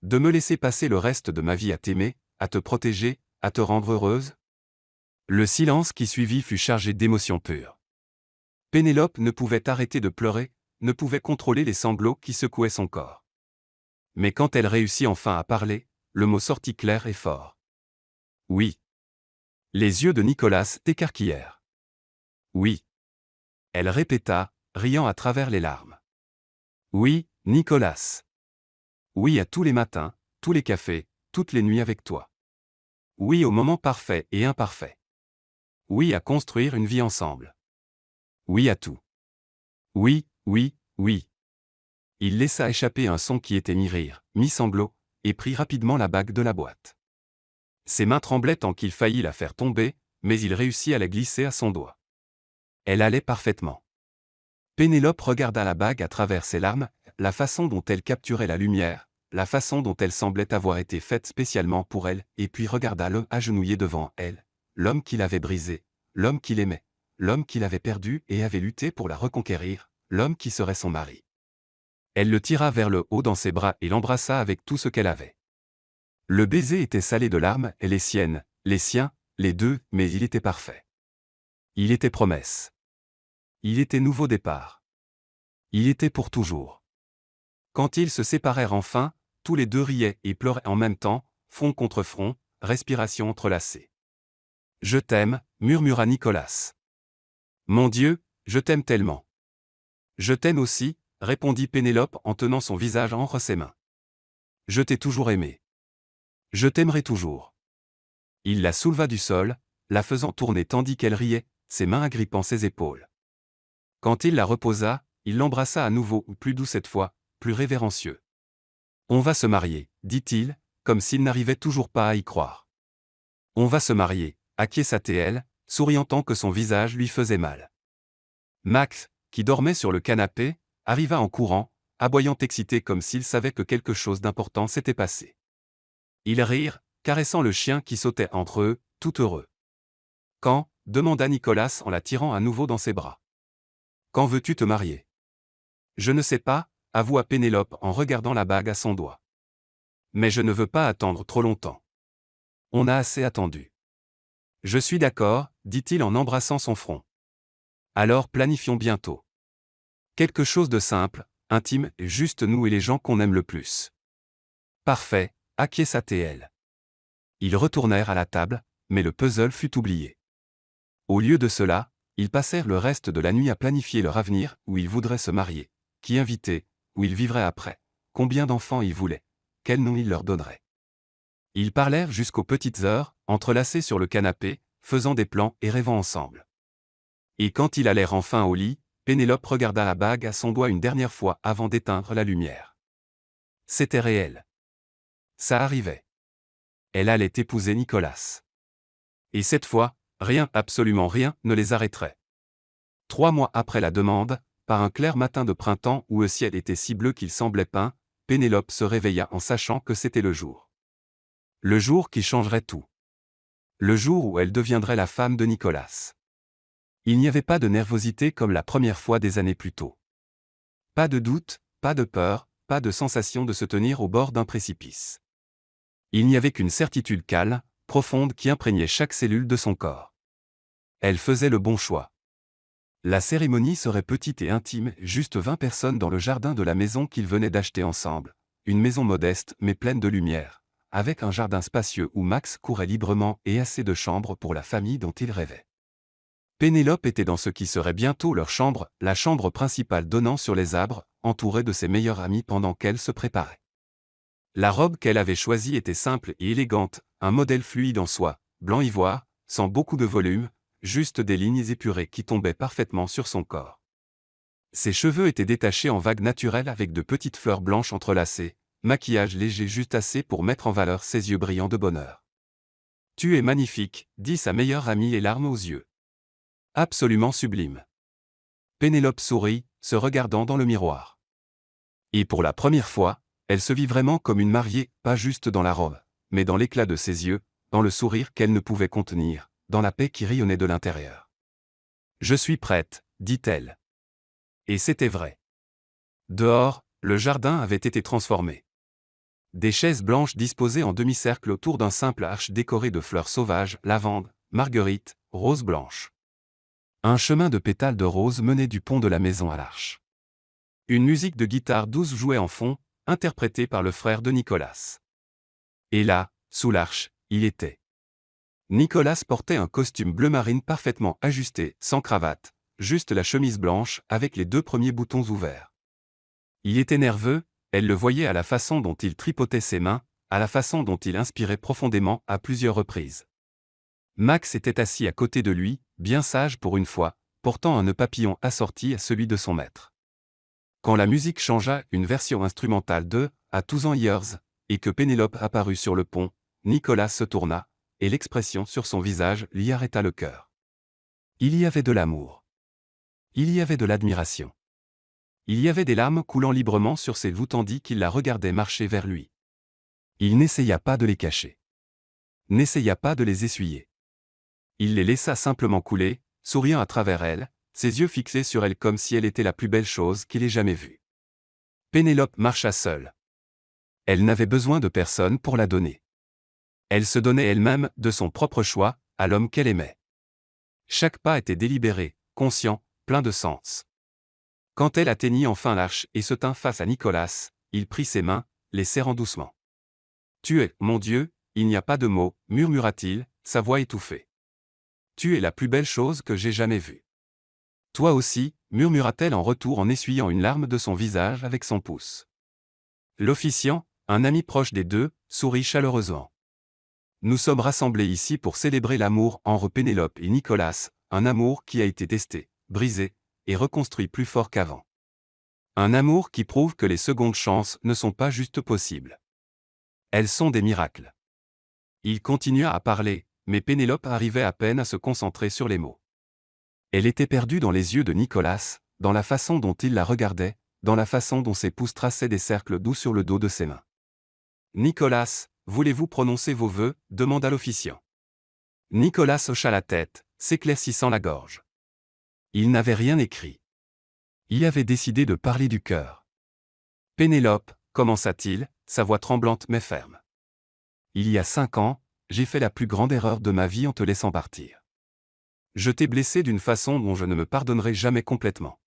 De me laisser passer le reste de ma vie à t'aimer, à te protéger, à te rendre heureuse? Le silence qui suivit fut chargé d'émotions pures. Pénélope ne pouvait arrêter de pleurer, ne pouvait contrôler les sanglots qui secouaient son corps. Mais quand elle réussit enfin à parler, le mot sortit clair et fort. Oui. Les yeux de Nicolas s'écarquillèrent. Oui. Elle répéta, riant à travers les larmes. Oui, Nicolas. Oui à tous les matins, tous les cafés, toutes les nuits avec toi. Oui aux moments parfaits et imparfaits. Oui à construire une vie ensemble. Oui à tout. Oui, oui, oui. Il laissa échapper un son qui était mi-rire, mi-sanglot, et prit rapidement la bague de la boîte. Ses mains tremblaient tant qu'il faillit la faire tomber, mais il réussit à la glisser à son doigt. Elle allait parfaitement. Pénélope regarda la bague à travers ses larmes, la façon dont elle capturait la lumière, la façon dont elle semblait avoir été faite spécialement pour elle, et puis regarda l'homme agenouillé devant elle, l'homme qui l'avait brisé, l'homme qu'il aimait, l'homme qu'il avait perdu et avait lutté pour la reconquérir, l'homme qui serait son mari. Elle le tira vers le haut dans ses bras et l'embrassa avec tout ce qu'elle avait. Le baiser était salé de larmes, et les siennes, les siens, les deux, mais il était parfait. Il était promesse. Il était nouveau départ. Il était pour toujours. Quand ils se séparèrent enfin, tous les deux riaient et pleuraient en même temps, front contre front, respiration entrelacée. « Je t'aime, murmura Nicolas. Mon Dieu, je t'aime tellement. Je t'aime aussi, répondit Pénélope en tenant son visage entre ses mains. Je t'ai toujours aimé. Je t'aimerai toujours. Il la souleva du sol, la faisant tourner tandis qu'elle riait, ses mains agrippant ses épaules. Quand il la reposa, il l'embrassa à nouveau, plus doux cette fois, plus révérencieux. On va se marier, dit-il, comme s'il n'arrivait toujours pas à y croire. On va se marier, acquiesça-t-elle, souriant tant que son visage lui faisait mal. Max, qui dormait sur le canapé, arriva en courant, aboyant excité comme s'il savait que quelque chose d'important s'était passé. Ils rirent, caressant le chien qui sautait entre eux, tout heureux. Quand, demanda Nicolas en la tirant à nouveau dans ses bras. Quand veux-tu te marier? Je ne sais pas, avoua Pénélope en regardant la bague à son doigt. Mais je ne veux pas attendre trop longtemps. On a assez attendu. Je suis d'accord, dit-il en embrassant son front. Alors planifions bientôt. Quelque chose de simple, intime, juste nous et les gens qu'on aime le plus. Parfait, acquiesça-t-elle. Ils retournèrent à la table, mais le puzzle fut oublié. Au lieu de cela, ils passèrent le reste de la nuit à planifier leur avenir, où ils voudraient se marier, qui inviter, où ils vivraient après, combien d'enfants ils voulaient, quel nom ils leur donneraient. Ils parlèrent jusqu'aux petites heures, entrelacés sur le canapé, faisant des plans et rêvant ensemble. Et quand ils allèrent enfin au lit, Pénélope regarda la bague à son doigt une dernière fois avant d'éteindre la lumière. C'était réel. Ça arrivait. Elle allait épouser Nicolas. Et cette fois, rien, absolument rien, ne les arrêterait. 3 mois après la demande, par un clair matin de printemps où le ciel était si bleu qu'il semblait peint, Pénélope se réveilla en sachant que c'était le jour. Le jour qui changerait tout. Le jour où elle deviendrait la femme de Nicolas. Il n'y avait pas de nervosité comme la première fois des années plus tôt. Pas de doute, pas de peur, pas de sensation de se tenir au bord d'un précipice. Il n'y avait qu'une certitude calme, profonde qui imprégnait chaque cellule de son corps. Elle faisait le bon choix. La cérémonie serait petite et intime, juste 20 personnes dans le jardin de la maison qu'ils venaient d'acheter ensemble. Une maison modeste mais pleine de lumière, avec un jardin spacieux où Max courait librement et assez de chambres pour la famille dont il rêvait. Pénélope était dans ce qui serait bientôt leur chambre, la chambre principale donnant sur les arbres, entourée de ses meilleurs amis pendant qu'elle se préparait. La robe qu'elle avait choisie était simple et élégante, un modèle fluide en soie, blanc ivoire, sans beaucoup de volume, juste des lignes épurées qui tombaient parfaitement sur son corps. Ses cheveux étaient détachés en vagues naturelles avec de petites fleurs blanches entrelacées, maquillage léger juste assez pour mettre en valeur ses yeux brillants de bonheur. « Tu es magnifique », dit sa meilleure amie et larmes aux yeux. « Absolument sublime. » Pénélope sourit, se regardant dans le miroir. Et pour la première fois, elle se vit vraiment comme une mariée, pas juste dans la robe, mais dans l'éclat de ses yeux, dans le sourire qu'elle ne pouvait contenir, dans la paix qui rayonnait de l'intérieur. « Je suis prête », dit-elle. Et c'était vrai. Dehors, le jardin avait été transformé. Des chaises blanches disposées en demi-cercle autour d'un simple arche décoré de fleurs sauvages, lavande, marguerite, rose blanche. Un chemin de pétales de rose menait du pont de la maison à l'arche. Une musique de guitare douce jouait en fond, interprétée par le frère de Nicolas. Et là, sous l'arche, il était. Nicolas portait un costume bleu marine parfaitement ajusté, sans cravate, juste la chemise blanche avec les 2 premiers boutons ouverts. Il était nerveux, elle le voyait à la façon dont il tripotait ses mains, à la façon dont il inspirait profondément à plusieurs reprises. Max était assis à côté de lui, bien sage pour une fois, portant un nœud papillon assorti à celui de son maître. Quand la musique changea, une version instrumentale de « A Thousand Years » et que Pénélope apparut sur le pont, Nicolas se tourna, et l'expression sur son visage lui arrêta le cœur. Il y avait de l'amour. Il y avait de l'admiration. Il y avait des larmes coulant librement sur ses joues tandis qu'il la regardait marcher vers lui. Il n'essaya pas de les cacher. N'essaya pas de les essuyer. Il les laissa simplement couler, souriant à travers elle, ses yeux fixés sur elle comme si elle était la plus belle chose qu'il ait jamais vue. Pénélope marcha seule. Elle n'avait besoin de personne pour la donner. Elle se donnait elle-même, de son propre choix, à l'homme qu'elle aimait. Chaque pas était délibéré, conscient, plein de sens. Quand elle atteignit enfin l'arche et se tint face à Nicolas, il prit ses mains, les serrant doucement. « Tu es, mon Dieu, il n'y a pas de mots, murmura-t-il, sa voix étouffée. Tu es la plus belle chose que j'ai jamais vue. Toi aussi, murmura-t-elle en retour en essuyant une larme de son visage avec son pouce. L'officiant, un ami proche des deux, sourit chaleureusement. Nous sommes rassemblés ici pour célébrer l'amour entre Pénélope et Nicolas, un amour qui a été testé, brisé, et reconstruit plus fort qu'avant. Un amour qui prouve que les secondes chances ne sont pas juste possibles. Elles sont des miracles. Il continua à parler, mais Pénélope arrivait à peine à se concentrer sur les mots. Elle était perdue dans les yeux de Nicolas, dans la façon dont il la regardait, dans la façon dont ses pouces traçaient des cercles doux sur le dos de ses mains. « Nicolas, voulez-vous prononcer vos vœux » demanda l'officiant. Nicolas hocha la tête, s'éclaircissant la gorge. Il n'avait rien écrit. Il avait décidé de parler du cœur. « Pénélope, commença-t-il, sa voix tremblante mais ferme. Il y a 5 ans, j'ai fait la plus grande erreur de ma vie en te laissant partir. Je t'ai blessé d'une façon dont je ne me pardonnerai jamais complètement.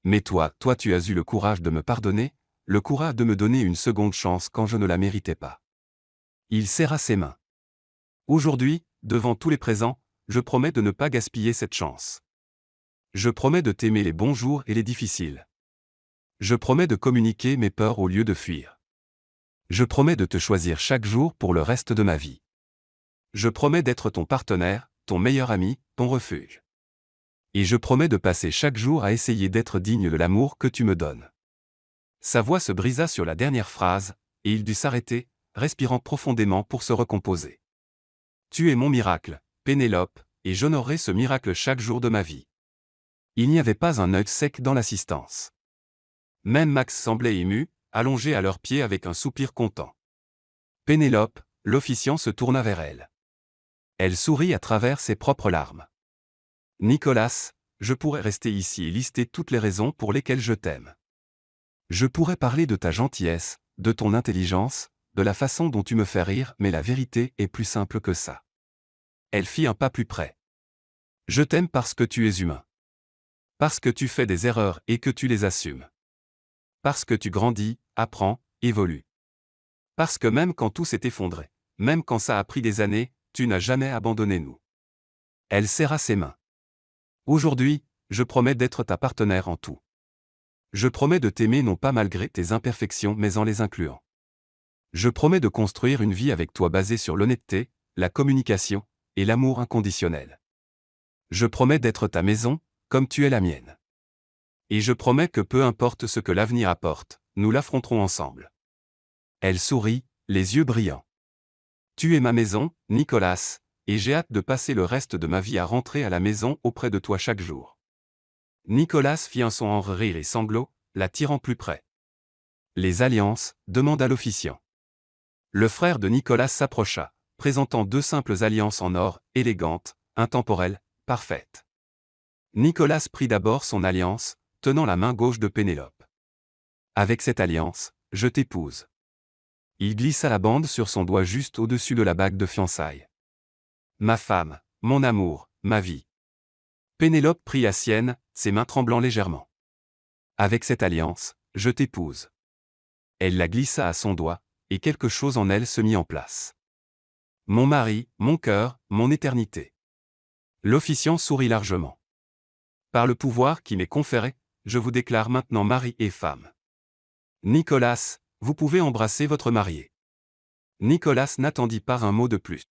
Mais toi tu as eu le courage de me pardonner, le courage de me donner une seconde chance quand je ne la méritais pas. » Il serra ses mains. « Aujourd'hui, devant tous les présents, je promets de ne pas gaspiller cette chance. Je promets de t'aimer les bons jours et les difficiles. Je promets de communiquer mes peurs au lieu de fuir. Je promets de te choisir chaque jour pour le reste de ma vie. Je promets d'être ton partenaire, ton meilleur ami, ton refuge. Et je promets de passer chaque jour à essayer d'être digne de l'amour que tu me donnes. » Sa voix se brisa sur la dernière phrase, et il dut s'arrêter, respirant profondément pour se recomposer. « Tu es mon miracle, Pénélope, et j'honorerai ce miracle chaque jour de ma vie. » Il n'y avait pas un œil sec dans l'assistance. Même Max semblait ému, allongé à leurs pieds avec un soupir content. Pénélope, l'officiant se tourna vers elle. Elle sourit à travers ses propres larmes. « Nicolas, je pourrais rester ici et lister toutes les raisons pour lesquelles je t'aime. Je pourrais parler de ta gentillesse, de ton intelligence, de la façon dont tu me fais rire, mais la vérité est plus simple que ça. » Elle fit un pas plus près. Je t'aime parce que tu es humain. Parce que tu fais des erreurs et que tu les assumes. Parce que tu grandis, apprends, évolues. Parce que même quand tout s'est effondré, même quand ça a pris des années, tu n'as jamais abandonné nous. Elle serra ses mains. Aujourd'hui, je promets d'être ta partenaire en tout. Je promets de t'aimer non pas malgré tes imperfections mais en les incluant. Je promets de construire une vie avec toi basée sur l'honnêteté, la communication et l'amour inconditionnel. Je promets d'être ta maison, comme tu es la mienne. Et je promets que peu importe ce que l'avenir apporte, nous l'affronterons ensemble. Elle sourit, les yeux brillants. Tu es ma maison, Nicolas, et j'ai hâte de passer le reste de ma vie à rentrer à la maison auprès de toi chaque jour. Nicolas fit un son entre rire et sanglots, la tirant plus près. Les alliances, demanda l'officiant. Le frère de Nicolas s'approcha, présentant deux simples alliances en or, élégantes, intemporelles, parfaites. Nicolas prit d'abord son alliance, tenant la main gauche de Pénélope. Avec cette alliance, je t'épouse. Il glissa la bande sur son doigt juste au-dessus de la bague de fiançailles. Ma femme, mon amour, ma vie. Pénélope prit la sienne, ses mains tremblant légèrement. Avec cette alliance, je t'épouse. Elle la glissa à son doigt, et quelque chose en elle se mit en place. Mon mari, mon cœur, mon éternité. L'officiant sourit largement. Par le pouvoir qui m'est conféré, je vous déclare maintenant mari et femme. Nicolas, vous pouvez embrasser votre marié. Nicolas n'attendit pas un mot de plus.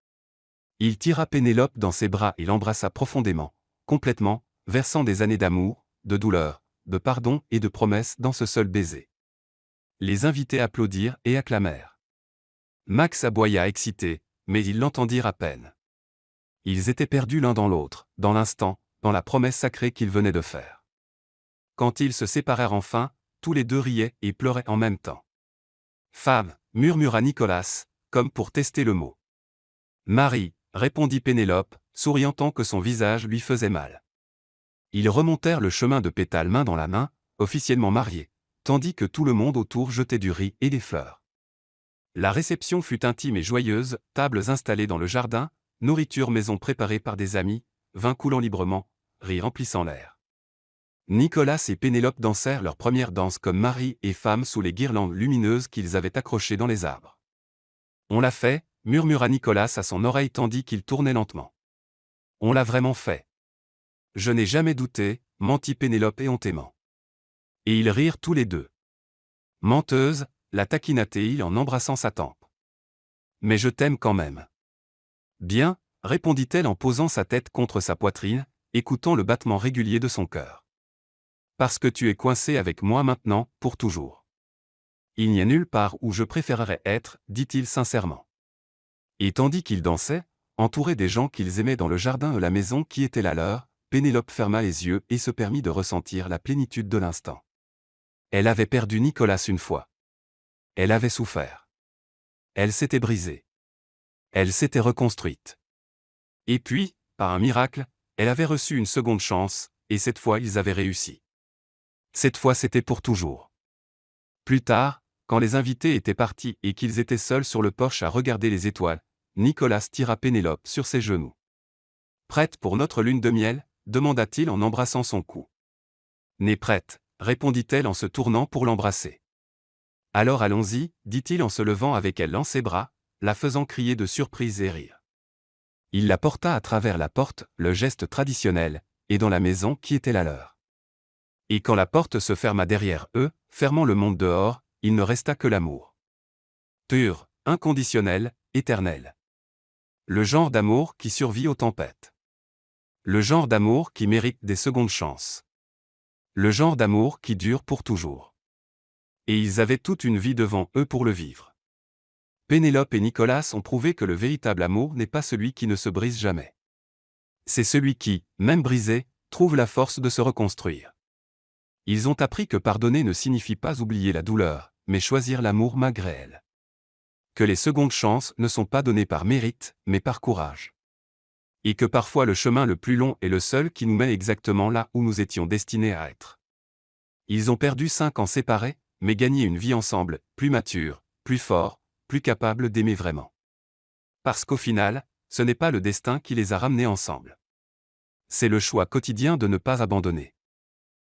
Il tira Pénélope dans ses bras et l'embrassa profondément, complètement, versant des années d'amour, de douleur, de pardon et de promesses dans ce seul baiser. Les invités applaudirent et acclamèrent. Max aboya excité, mais ils l'entendirent à peine. Ils étaient perdus l'un dans l'autre, dans l'instant, dans la promesse sacrée qu'ils venaient de faire. Quand ils se séparèrent enfin, tous les deux riaient et pleuraient en même temps. Femme, murmura Nicolas, comme pour tester le mot. Marie, répondit Pénélope, souriant tant que son visage lui faisait mal. Ils remontèrent le chemin de Pétale main dans la main, officiellement mariés, tandis que tout le monde autour jetait du riz et des fleurs. La réception fut intime et joyeuse, tables installées dans le jardin, nourriture maison préparée par des amis, vin coulant librement, riz remplissant l'air. Nicolas et Pénélope dansèrent leur première danse comme mari et femme sous les guirlandes lumineuses qu'ils avaient accrochées dans les arbres. On l'a fait, murmura Nicolas à son oreille tandis qu'il tournait lentement. On l'a vraiment fait. Je n'ai jamais douté, mentit Pénélope éhontément. Et ils rirent tous les deux. Menteuse, la taquina-t-il en embrassant sa tempe. Mais je t'aime quand même. Bien, répondit-elle en posant sa tête contre sa poitrine, écoutant le battement régulier de son cœur. Parce que tu es coincé avec moi maintenant, pour toujours. Il n'y a nulle part où je préférerais être, dit-il sincèrement. Et tandis qu'ils dansaient, entourés des gens qu'ils aimaient dans le jardin de la maison qui était la leur, Pénélope ferma les yeux et se permit de ressentir la plénitude de l'instant. Elle avait perdu Nicolas une fois. Elle avait souffert. Elle s'était brisée. Elle s'était reconstruite. Et puis, par un miracle, elle avait reçu une seconde chance, et cette fois ils avaient réussi. Cette fois c'était pour toujours. Plus tard, quand les invités étaient partis et qu'ils étaient seuls sur le porche à regarder les étoiles, Nicolas tira Pénélope sur ses genoux. Prête pour notre lune de miel, demanda-t-il en embrassant son cou. N'est prête, répondit-elle en se tournant pour l'embrasser. Alors allons-y, dit-il en se levant avec elle dans ses bras, la faisant crier de surprise et rire. Il la porta à travers la porte, le geste traditionnel, et dans la maison qui était la leur. Et quand la porte se ferma derrière eux, fermant le monde dehors, il ne resta que l'amour. Pur, inconditionnel, éternel. Le genre d'amour qui survit aux tempêtes. Le genre d'amour qui mérite des secondes chances. Le genre d'amour qui dure pour toujours. Et ils avaient toute une vie devant eux pour le vivre. Pénélope et Nicolas ont prouvé que le véritable amour n'est pas celui qui ne se brise jamais. C'est celui qui, même brisé, trouve la force de se reconstruire. Ils ont appris que pardonner ne signifie pas oublier la douleur, mais choisir l'amour malgré elle. Que les secondes chances ne sont pas données par mérite, mais par courage. Et que parfois le chemin le plus long est le seul qui nous mène exactement là où nous étions destinés à être. Ils ont perdu 5 ans séparés, mais gagné une vie ensemble, plus mature, plus fort, plus capable d'aimer vraiment. Parce qu'au final, ce n'est pas le destin qui les a ramenés ensemble. C'est le choix quotidien de ne pas abandonner.